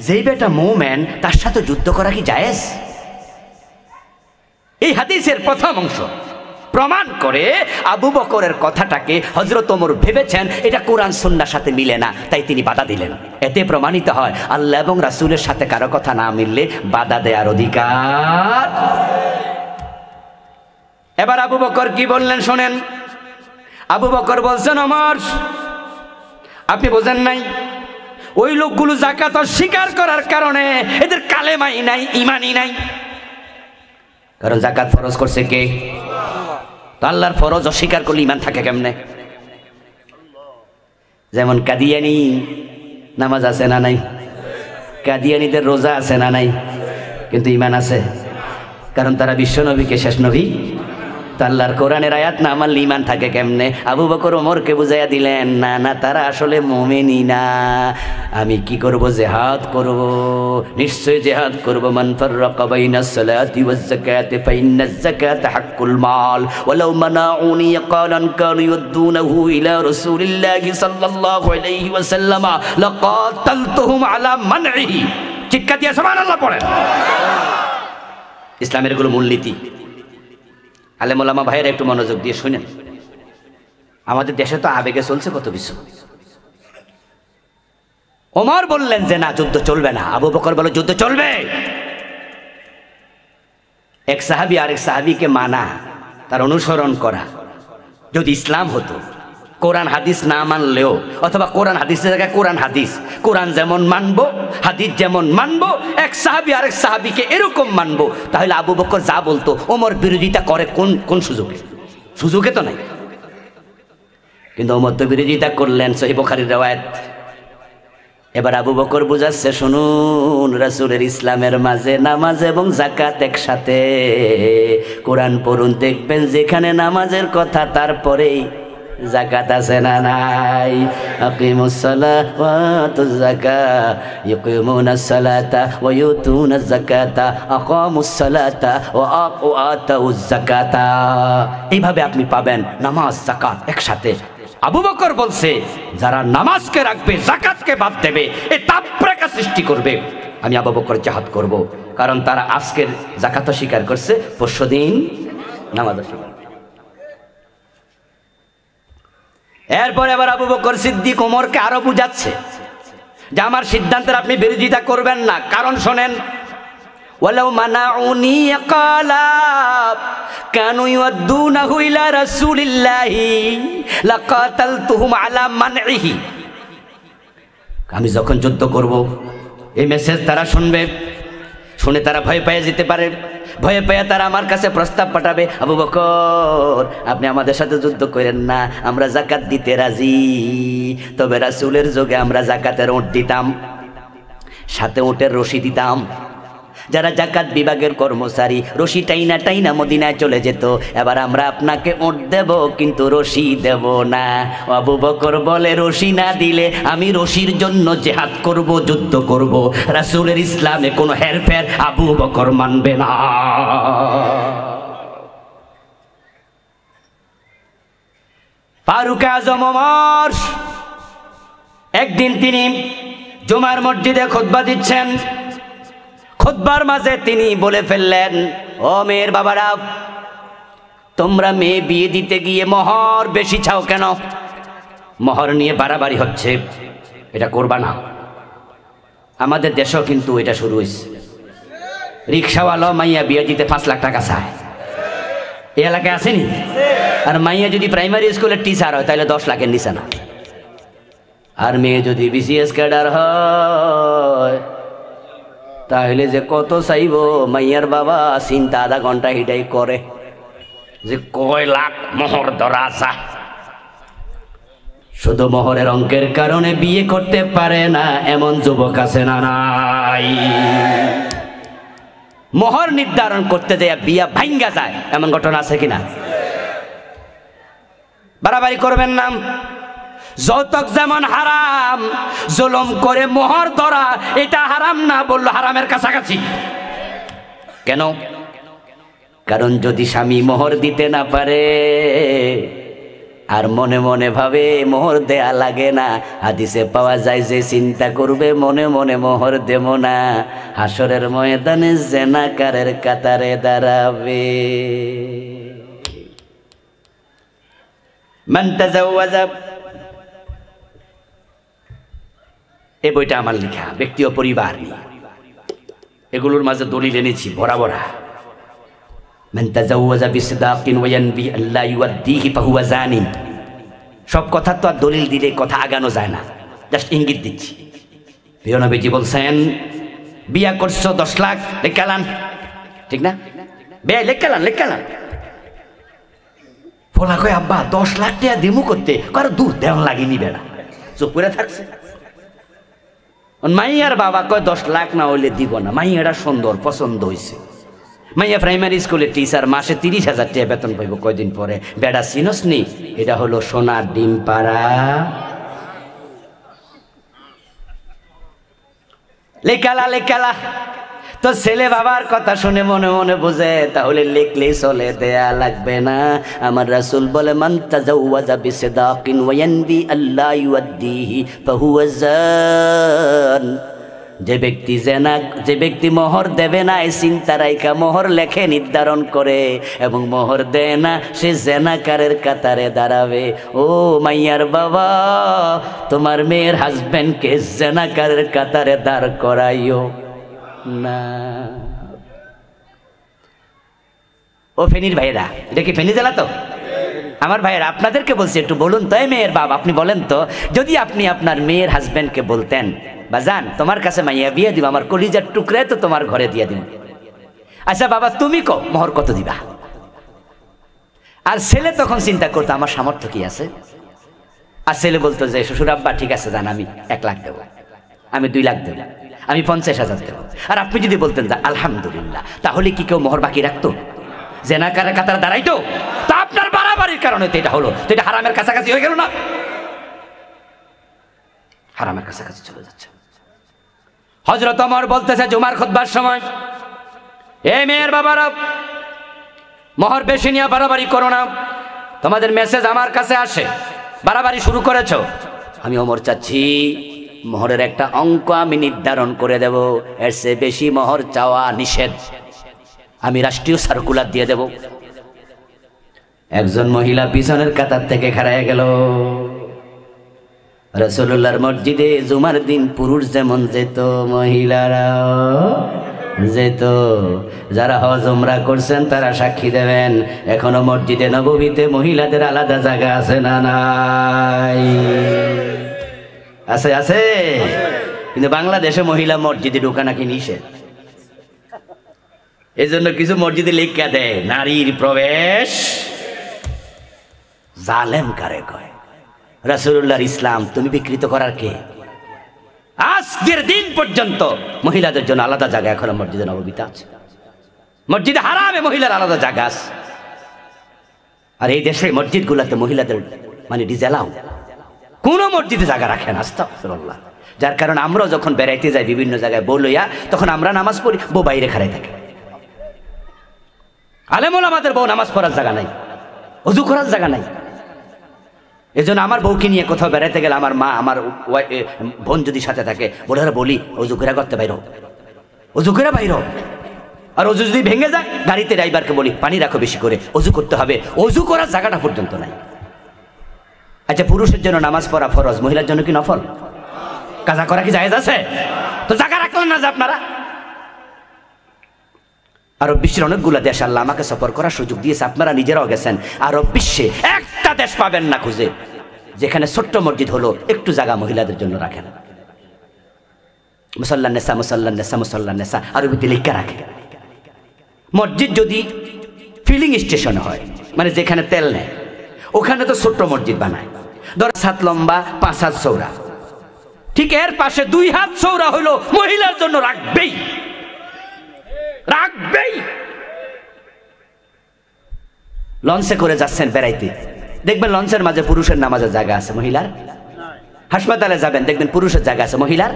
যেই বেটা মুমিন তার সাথে যুদ্ধ করা কি জায়েজ? এই হাদিসের প্রথম অংশ প্রমাণ করে আবু বকরের কথাটাকে হযরত ওমর ভেবেছেন এটা কোরআন সুন্নাহর সাথে মিলে না, তাই তিনি বাধা দিলেন। এতে প্রমাণিত হয় আল্লাহ এবং রাসূলের সাথে কারো কথা না মিললে বাধা দেওয়ার অধিকার। এবার আবু বকর কি বললেন শোনেন। আবু বকর বলছেন, ওমর আপনি বোঝেন নাই, ওই লোকগুলো যাকাত অস্বীকার করার কারণে এদের কালেমাই নাই, ঈমানই নাই। কারণ যাকাত ফরজ করছে কে? তো আল্লাহর ফরজ অস্বীকার করলে ঈমান থাকে কেমনে? যেমন কাদিয়ানি নামাজ আছে না নাই? কাদিয়ানিদের রোজা আছে না নাই? কিন্তু ঈমান আছে, কারণ তারা বিশ্ব নবীকে শেষ নবী। আল্লাহর কোরআনের আয়াত না মানলে ঈমান থাকে কেমনে? আবু বকর ওমরকে বুঝাইয়া দিলেন, না না, তারা আসলে মুমিনই না। আমি কি করব? জিহাদ করব, নিশ্চয় জিহাদ করব। মান ফাররাকা বাইনাস সালাতি ওয়াজ যাকাতি ফাইন্নাজ যাকাতা হাক্কুল মাল ওয়ালাউ মানাউনি ক্বালান কানু ইয়াদুনাহু ইলা রাসূলিল্লাহি সাল্লাল্লাহু আলাইহি ওয়াসাল্লাম লাকাতালতুহুম আলা মানইহি। চিৎকার দিয়ে সুবহানাল্লাহ পড়েন। ইসলামের এগুলো মূলনীতি। আলেম ওলামা ভাইয়েরা একটু মনোযোগ দিয়ে শুনেন। আমাদের দেশে তো আবেগে চলছে কত কিছু। ওমর বললেন যে না, যুদ্ধ চলবে না। আবু বকর বলল যুদ্ধ চলবে। এক সাহাবী আরেক সাহাবীকে মানা, তার অনুসরণ করা যদি ইসলাম হতো, কোরআন হাদিস না মানলেও, অথবা কোরআন হাদিসের জায়গায় কোরআন হাদিস, কোরআন যেমন মানবো হাদিস যেমন মানবো, এক সাহাবী আরেক সাহাবীকে এরকম মানবো, তাহলে আবু বকর যা বলতো ওমর বিরোধিতা করে কোন সুযোগে? সুযোগে তো নাই। কিন্তু ওমর তো বিরোধিতা করলেন, সহিহ বুখারীর riwayat। এবার আবু বকর বুঝাচ্ছে, শুনুন, রাসূলের ইসলামের মাঝে নামাজ এবং যাকাত একসাথে। কোরআন পড়ুন, দেখবেন যেখানে নামাজের কথা তারপরেই যাকাত আছে না নাই? আকিমুস সালাত ওয়া আতুজ যাকাত, ইয়াকিমুনাস সালাতা ওয়া ইউতুনাজ যাকাতা, আকামুস সালাতা ওয়া আতাউজ যাকাতা। এইভাবে আপনি পাবেন নামাজ যাকাত একসাথে। আবু বকর বলছে, যারা নামাজকে রাখবে যাকাতকে বাদ দেবে, এ তাপরেখা সৃষ্টি করবে। আমি আবু বকর জিহাদ করব, কারণ তারা আজকের যাকাত স্বীকার করছে, পরশুদিন নামাজ স্বীকার। এরপরে আবার আবু বকর সিদ্দিক ওমরকে আরো বুঝাচ্ছে যে আমার সিদ্ধান্তের আপনি বিরোধিতা করবেন না। কারণ শোনেন, ওয়ালাউ মানাউনি ক্বালা কানু ইয়াদুনাহু ইলা রাসূলিল্লাহি লাকাতালতুহুম আলা মানইহি। আমি যখন যুদ্ধ করব এই মেসেজ তারা শুনবে, শুনে তারা ভয় পেয়ে যেতে পারে, ভয়ে পেয়ে তারা আমার কাছে প্রস্তাব পাঠাবে, আবু বকর আপনি আমাদের সাথে যুদ্ধ করেন না, আমরা যাকাত দিতে রাজি। তবে রাসূলের যুগে আমরা যাকাতের ওঁট দিতাম, সাথে ওঁটের রশি দিতাম। যারা যাকাত বিভাগের কর্মচারী রশি টাইনা টাইনা মদিনায় চলে যেত, এবার আমরা আপনাকে ওঁট দেব কিন্তু রশি দেব না। আবু বকর বলে রশি না দিলে আমি রশির জন্য জিহাদ করব, যুদ্ধ করব। রাসূলের ইসলামে কোনো হেরফের আবু বকর মানবে না। ফারুক আজম ওমর একদিন তিনি জুমার মসজিদে খুতবা দিচ্ছেন, খুতবার মাঝে তিনি বলে ফেললেন, ও মেয়ের বাবারা, তোমরা মেয়ে বিয়ে দিতে গিয়ে মোহর বেশি চাও কেন? মোহর নিয়ে বাড়াবাড়ি হচ্ছে, এটা করবা না। আমাদের দেশেও কিন্তু এটা শুরু হয়েছে। রিক্সাওয়ালা মাইয়া বিয়ে দিতে 5 লাখ টাকা চায়, এই এলাকায় আসেনি? আর মাইয়া যদি প্রাইমারি স্কুলের টিচার হয় তাহলে 10 লাখের নিচে না। আর মেয়ে যদি বিসিএস ক্যাডার হয় তাহলে যে কত চাইব, মাইয়ার বাবা চিন্তা আধা ঘন্টা হিটাই করে যে কয় লাখ মোহর ধরা আছে। শুধু মোহরের অঙ্কের কারণে বিয়ে করতে পারে না এমন যুবক আছে না নাই? মোহর নির্ধারণ করতে যায় বিয়া ভাঙ্গা যায় এমন ঘটনা আছে কিনা? বাড়াবাড়ি করবেন না। যৌতুক যেমন হারাম, জুলুম করে মোহর ধরা এটা হারাম না বললো হারামের কাছাকাছি। কেন? কারণ যদি স্বামী মোহর দিতে না পারে আর মনে মনে ভাবে মোহর দেয়া লাগে না, হাদিসে পাওয়া যায় যে চিন্তা করবে মনে মনে মোহর দেব না, হাসরের ময়দানে জেনাকারের কাতারে দাঁড়াবে। মান তাজাওয়াজা, এই বইটা আমার লেখা, ব্যক্তি ও পরিবার নিয়ে। এগুলোর মাঝে দলিল এনেছি ভরা ভরা। মান তাজাওয়াজা বিসদাকিন ওয়া ইয়ানবি আল্লা ইউদ্দিহি ফাহুয়া জানিন। সব কথা তো আর দলিল দিলে কথা আগানো যায় না, জাস্ট ইঙ্গিত দিচ্ছি। প্রিয় নবীজি বলছেন, বিয়া করছো 10 লাখ, লেখালান, ঠিক না? বেয়া লেখালান। ফলা কয় আব্বা 10 লাখ টাকা দিমু করতে, কারো দূর দেওয়ান লাগেনি, বেড়া চুপ করে থাকছে। মাইয়ার বাবা কয় 10 লাখ না হইলে দিব না। মাইয়াটা সুন্দর, পছন্দ হয়েছে। মাইয়া প্রাইমারি স্কুলের টিচার, মাসে 30,000 টাকা বেতন পাইব কয়দিন পরে। বেড়া চিনস নি? এটা হলো সোনার ডিম পাড়া। লেখালা তো ছেলে বাবার কথা শুনে মনে মনে বোঝে, তাহলে লিখলেই চলে, দেয়া লাগবে না। আমার রাসূল বলে, মান তাজাওয়াজা বিসদাকিন ওয়া ইয়ানবি আল্লা ইউদ্দিহি ফাহুয়া জান। যে ব্যক্তি মোহর দেবে না এই চিন্তা রাইখা মোহর লেখে নির্ধারণ করে এবং মোহর দেয় না, সে জেনাকারের কাতারে দাঁড়াবে। ও মাইয়ার বাবা, তোমার মেয়ের হাজবেন্ডকে জেনাকারের কাতারে দাঁড় করাইও না। ও ফেনীর ভাইয়েরা, এটা কি ফেনী জেলা? তো আমার ভাইয়েরা, আপনাদেরকে বলছি একটু বলুন তো, মেয়ের বাবা আপনি বলেন তো, যদি আপনি আপনার মেয়ের হাজবেন্ডকে বলতেন, বাজান তোমার কাছে মাইয়া বিয়ে দিব, আমার কলিজার টুকরে তো তোমার ঘরে দিয়ে দিব, আচ্ছা বাবা তুমি কো মোহর কত দিবা? আর ছেলে তখন চিন্তা করতো আমার সামর্থ্য কি আছে। আর ছেলে বলতো যে শ্বশুর আব্বা ঠিক আছে জান, আমি 1 লাখ দেবো, আমি 2 লাখ দেবো, আমি 50,000 দেবো। আর আপনি যদি বলতেন যে আলহামদুলিল্লাহ, তাহলে কি কেউ মোহর বাকি রাখতো? জেনাকারের কাতারে দাঁড়াইতো? তা আপনার বাড়াবাড়ির কারণে তো এটা হলো, তো এটা হারামের কাছাকাছি হয়ে গেল না? হারামের কাছাকাছি চলে যাচ্ছে। হযরত ওমর বলতেছে জুমার খুতবার সময়, এই মেয়ের বাবারা, মোহর বেশি নিয়ে বাড়াবাড়ি করো না। তোমাদের মেসেজ আমার কাছে আসে, বাড়াবাড়ি শুরু করেছো। আমি ওমর চাচ্ছি মোহরের একটা অঙ্ক আমি নির্ধারণ করে দেব, এর চেয়ে বেশি মোহর চাওয়া নিষেধ। আমি রাষ্ট্রীয় সার্কুলার দিয়ে দেব। একজন মহিলা পিছনের কাতার থেকে খাড়ায় গেল। রাসূলুল্লাহর মসজিদে জুমার দিন পুরুষ যেমন যেত, মহিলারাও যেত। যারা হজ উমরা করছেন তারা সাক্ষী দেবেন, এখনো মসজিদে নববীতে মহিলাদের আলাদা জায়গা আছে না নাই? আছে আছে, কিন্তু বাংলাদেশে মহিলা মসজিদে ঢোকা নাকি নিষেধ। এই জন্য কিছু মসজিদে লিখা দেয় নারীর প্রবেশ। জালেম কারে কয়? রাসূলুল্লাহর ইসলাম তুমি বিকৃত করার কে? আজকের দিন পর্যন্ত মহিলাদের জন্য আলাদা জায়গা এখনো মসজিদে নববীতে আছে। মসজিদে হারামে মহিলার আলাদা জায়গা আছে। আর এই দেশে মসজিদ গুলাতে মহিলাদের মানে ডিজেলাও কোনো মসজিদে জায়গা রাখেন। আস্তাগফিরুল্লাহ। যার কারণে আমরাও যখন বেড়াইতে যাই বিভিন্ন জায়গায় বউ লইয়া, তখন আমরা নামাজ পড়ি, বউ বাইরে খাড়াই থাকে। আলেমুল আমাদের বউ নামাজ পড়ার জায়গা নাই, ওযু করার জায়গা নাই। এজন্য আমার বউকে নিয়ে কোথাও বেড়াইতে গেলে আমার মা, আমার বোন যদি সাথে থাকে, বোনেরা বলি ওযু করে করতে বাইর, ওযু করে বাইর। আর ওযু যদি ভেঙে যায়, গাড়িতে ড্রাইভারকে বলি পানি রাখো বেশি করে, ওযু করতে হবে। ওযু করার জায়গাটা পর্যন্ত নাই। আচ্ছা, পুরুষের জন্য নামাজ পড়া ফরজ, মহিলার জন্য কি নফল? কাজা করা কি জায়েজ আছে? তো জায়গা রাখলেন না যে আপনারা। আরব বিশ্বের অনেকগুলো দেশ আল্লাহ আমাকে সফর করার সুযোগ দিয়েছে, আপনারা নিজেরাও গেছেন। আরব বিশ্বে একটা দেশ পাবেন না খুঁজে যেখানে ছোট্ট মসজিদ হলো একটু জায়গা মহিলাদের জন্য রাখেন। মুসাল্লান নেসা, মুসাল্লান নেসা, মুসাল্লান নেসা আরবিতে লিখা রাখে। মসজিদ যদি ফিলিং স্টেশন হয়, মানে যেখানে তেল নেয়, ওখানে তো ছোট্ট মসজিদ বানায়, 10 হাত লম্বা, 5 হাত চৌড়া। ঠিক এর পাশে 2 হাত চৌড়া হইলো মহিলার জন্য রাখবেই, রাখবেই। লঞ্চে করে যাচ্ছেন বেড়াইতে, দেখবেন লঞ্চের মাঝে পুরুষের নামাজের জায়গা আছে, মহিলার। হাসপাতালে যাবেন, দেখবেন পুরুষের জায়গা আছে, মহিলার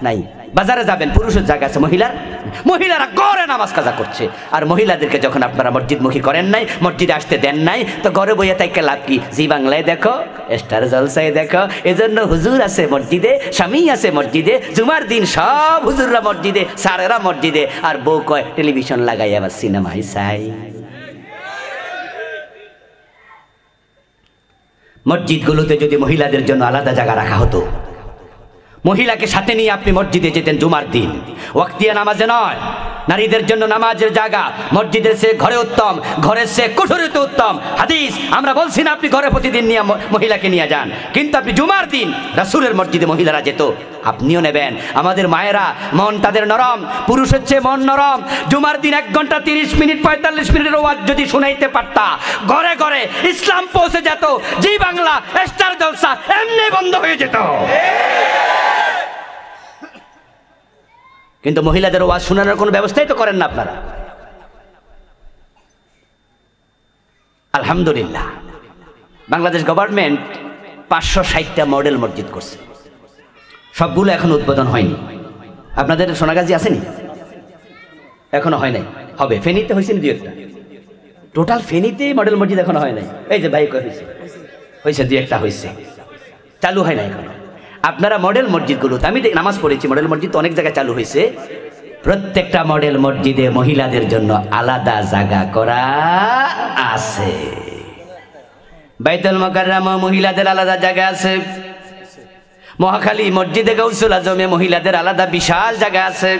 নাই। বাজারে যাবেন, পুরুষের জায়গা আছে, মহিলার। মহিলারা ঘরে নামাজ কাজা করছে। আর মহিলাদেরকে যখন আপনারা মসজিদমুখী করেন নাই, মসজিদে আসতে দেন নাই, তো ঘরে বইয়া তাইকে লাভ কি? জি বাংলায় দেখো, স্টার জলসায় দেখো। এজন্য হুজুর আছে মসজিদে, স্বামী আছে মসজিদে, জুমার দিন সব হুজুররা মসজিদে, স্যারেরা মসজিদে, আর বউ কয় টেলিভিশন লাগাই আবার সিনেমায় চাই। মসজিদগুলোতে যদি মহিলাদের জন্য আলাদা জায়গা রাখা হতো, মহিলাকে সাথে নিয়ে আপনি মসজিদে যেতেন জুমার দিন, ওয়াক্তিয়া নামাজে নয়, নারীদের জন্য নামাজের জায়গা মসজিদের চেয়ে ঘরে উত্তম, ঘরের চেয়ে কুঠুরিতে উত্তম। হাদিস আমরা বলছি না আপনি ঘরে প্রতিদিন নিয়ে মহিলাকে নিয়ে যান, কিন্তু আপনি জুমার দিন রাসূলের মসজিদে মহিলারা যেত, আপনিও নেবেন। আমাদের মায়েরা মন তাদের নরম, পুরুষের চেয়ে মন নরম। জুমার দিন 1 ঘন্টা 30 মিনিট 45 মিনিটের ওয়াজ যদি শুনাইতে পারতা, ঘরে ঘরে ইসলাম পৌঁছে যেত। জি বাংলা, স্টার জলসা এমনি বন্ধ হয়ে যেত। কিন্তু মহিলাদের ওয়াজ শোনানোর কোনো ব্যবস্থাই তো করেন না আপনারা। আলহামদুলিল্লাহ, বাংলাদেশ গভর্নমেন্ট 560টা মডেল মসজিদ করছে, সবগুলো এখন উদ্বোধন হয়নি। আপনাদের সোনাগাজী আসেনি? এখনো হয় নাই, হবে। ফেনীতে হয়েছে 2-1টা, টোটাল ফেনীতে মডেল মসজিদ এখনো হয় নাই। এই যে ভাই হয়েছে, হয়েছে 2-1টা হয়েছে, চালু হয় না এখনো। আপনারা মডেল মসজিদগুলোতে, আমি নামাজ পড়েছি, মডেল মসজিদ অনেক জায়গায় চালু হয়েছে। প্রত্যেকটা মডেল মসজিদে মহিলাদের জন্য আলাদা জায়গা করা আছে। বাইতুল মুকাররমে মহিলাদের আলাদা জায়গা আছে। মহাখালী মসজিদে গাউসুল আজমে মহিলাদের আলাদা বিশাল জায়গা আছে।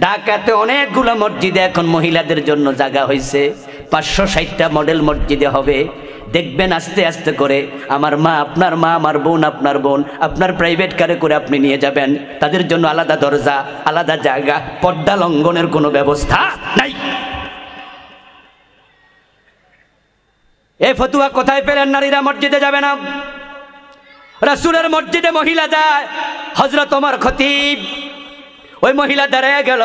ঢাকাতে অনেকগুলো মসজিদে এখন মহিলাদের জন্য জায়গা হয়েছে। 560টা মডেল মসজিদে হবে। দেখবেন আস্তে আস্তে করে আমার মা, আপনার মা, আমার বোন, আপনার বোন, আপনার প্রাইভেট কারে করে আপনি নিয়ে যাবেন, তাদের জন্য আলাদা দরজা, আলাদা জায়গা, পর্দা লঙ্ঘনের কোনো ব্যবস্থা নাই। এই ফতুয়া কোথায় পেলেন? নারীরা মসজিদে যাবে না। রাসূলের মসজিদে মহিলা যায়। হযরত ওমর খতিব, ওই মহিলা দাঁড়ায় গেল,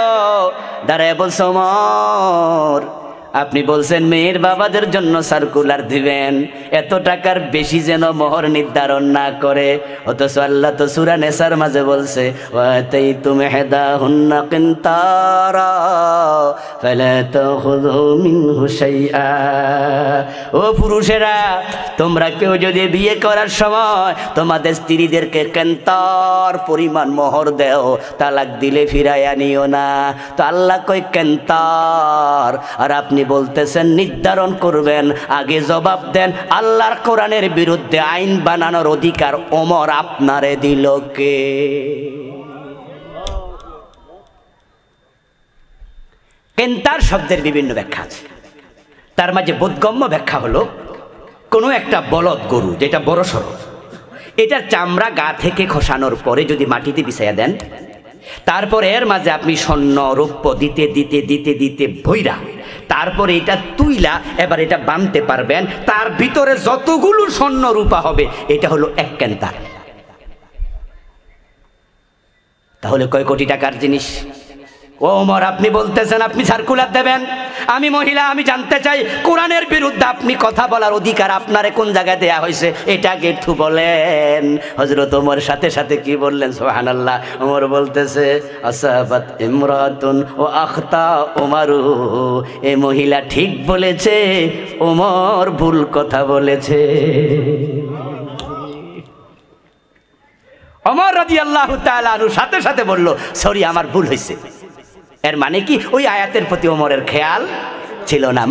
দাঁড়ায় বলছে, ওমর আপনি বলছেন মেয়ের বাবাদের জন্য সার্কুলার দিবেন, এত টাকার বেশি যেন মোহর নির্ধারণ না করে। অথচ আল্লাহ তো সূরা নেসার মাঝে বলছে, ওয়াতাইতুম ইহদাহুন্না কিনতারা ফালা তাখুযু মিনহু শাইআ। ও পুরুষেরা, তোমরা কেউ যদি বিয়ে করার সময় তোমাদের স্ত্রীদেরকে কিনতার পরিমাণ মোহর দেও, তালাক দিলে ফিরাইয়া নিও না। তো আল্লাহ কই কিনতার, আর আপনি বলতেছেন নির্ধারণ করবেন। আগে জবাব দেন, আল্লাহর কোরআনের বিরুদ্ধে আইন বানানোর অধিকার ওমর আপনারে দিল কে? কেন্তার শব্দের বিভিন্ন ব্যাখ্যা আছে। তার মাঝে বোধগম্য ব্যাখ্যা হলো, কোনো একটা বলদ গরু যেটা বড় সড়ো, এটার চামড়া গা থেকে খসানোর পরে যদি মাটিতে বিছাইয়া দেন, তারপর এর মাঝে আপনি স্বর্ণ রৌপ্য দিতে দিতে দিতে দিতে ভৈরা, তারপরে এটা তুইলা এবার এটা বানতে পারবেন, তার ভিতরে যতগুলো স্বর্ণ রূপা হবে এটা হলো 1 ক্যান্টার। তাহলে কয় কোটি টাকার জিনিস? ও ওমর, আপনি বলতেছেন আপনি সার্কুলার দেবেন, আমি মহিলা, আমি জানতে চাই কোরআনের বিরুদ্ধে আপনি কথা বলার অধিকার আপনারে কোন জায়গায় দেয়া হয়েছে? এটাকে একটু বলেন। হযরত ওমর সাথে সাথে কি বললেন? সুবহানাল্লাহ। ওমর বলতেছে আসাবাত ইমরাতুন ও আখতা ওমরু, এই মহিলা ঠিক বলেছে, ওমর ভুল কথা বলেছে। ওমর রাদিয়াল্লাহু তাআলা আনহু সাথে সাথে বলল, সরি, আমার ভুল হয়েছে। এর মানে কি? ওই আয়াতের প্রতি ওমরের খেয়াল ছিল না।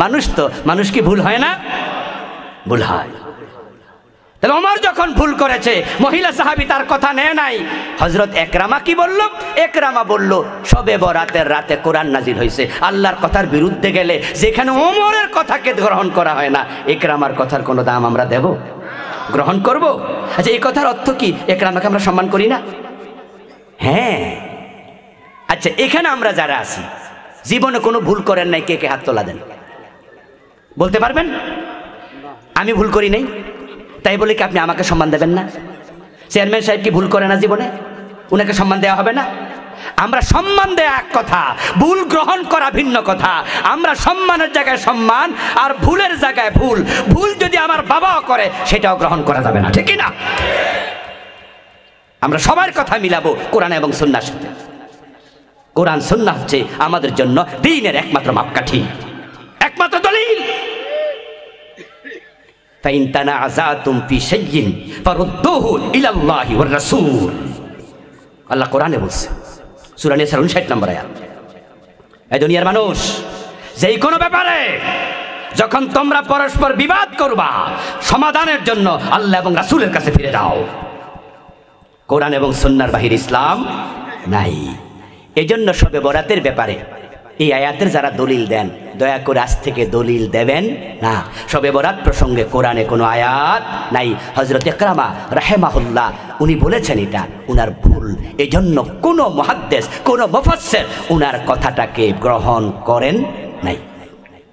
মানুষ কি ভুল হয় না? ভুল হয়। তাহলে ওমর যখন ভুল করেছে, মহিলা সাহাবী তার কথা নেয় নাই। হযরত একরামা কি বলল? একরামা বলল, শবে বরাতের রাতে কোরআন নাজিল হয়েছে, আল্লাহর কথার বিরুদ্ধে গেলে যেখানে ওমরের কথাকে গ্রহণ করা হয় না, একরামার কথার কোনো দাম আমরা দেব? গ্রহণ করব? আচ্ছা, এই কথার অর্থ কি একরামাকে আমরা সম্মান করি না? হ্যাঁ। আচ্ছা, এখানে আমরা যারা আছি, জীবনে কোনো ভুল করেন নাই, কে কে হাত তোলা দেন? বলতে পারবেন? আমি ভুল করি নাই, তাই বলে কি আপনি আমাকে সম্মান দেবেন না? চেয়ারম্যান সাহেব কি ভুল করে না জীবনে? উনাকে সম্মান দেওয়া হবে না? আমরা সম্মান দেয়া এক কথা, ভুল গ্রহণ করা ভিন্ন কথা। আমরা সম্মানের জায়গায় সম্মান, আর ভুলের জায়গায় ভুল। ভুল যদি আমার বাবাও করে, সেটাও গ্রহণ করা যাবে না, ঠিক না? আমরা সবার কথা মিলাবো কোরআন এবং সুন্নাহর সাথে। কোরআন সুন্নাহ হচ্ছে আমাদের জন্য দ্বীনের একমাত্র মাপকাঠি, একমাত্র দলিল। ফাইন তানাযাতুম ফি শাইইন ফারুদ্দুহু ইলাল্লাহি ওয়ার রাসূল। আল্লাহ কোরআনে বলছে, সূরা নিসার 59 নম্বর আয়াত। এই দুনিয়ার মানুষ, যেই কোনো ব্যাপারে যখন তোমরা পরস্পর বিবাদ করবা, সমাধানের জন্য আল্লাহ এবং রাসূলের কাছে ফিরে যাও। কোরআন এবং সুন্নাহর বাহিরে ইসলাম নাই। এজন্য শবে বরাতের ব্যাপারে এই আয়াতের যারা দলিল দেন, দয়া করে আজ থেকে দলিল দেবেন না। শবে বরাত প্রসঙ্গে কোরআনে কোনো আয়াত নাই। হযরত ইকরামা রাহিমাহুল্লাহ উনি বলেছেন এটা উনার ভুল। এজন্য কোনো মুহাদ্দিস, কোনো মুফাসসির উনার কথাটাকে গ্রহণ করেন নাই।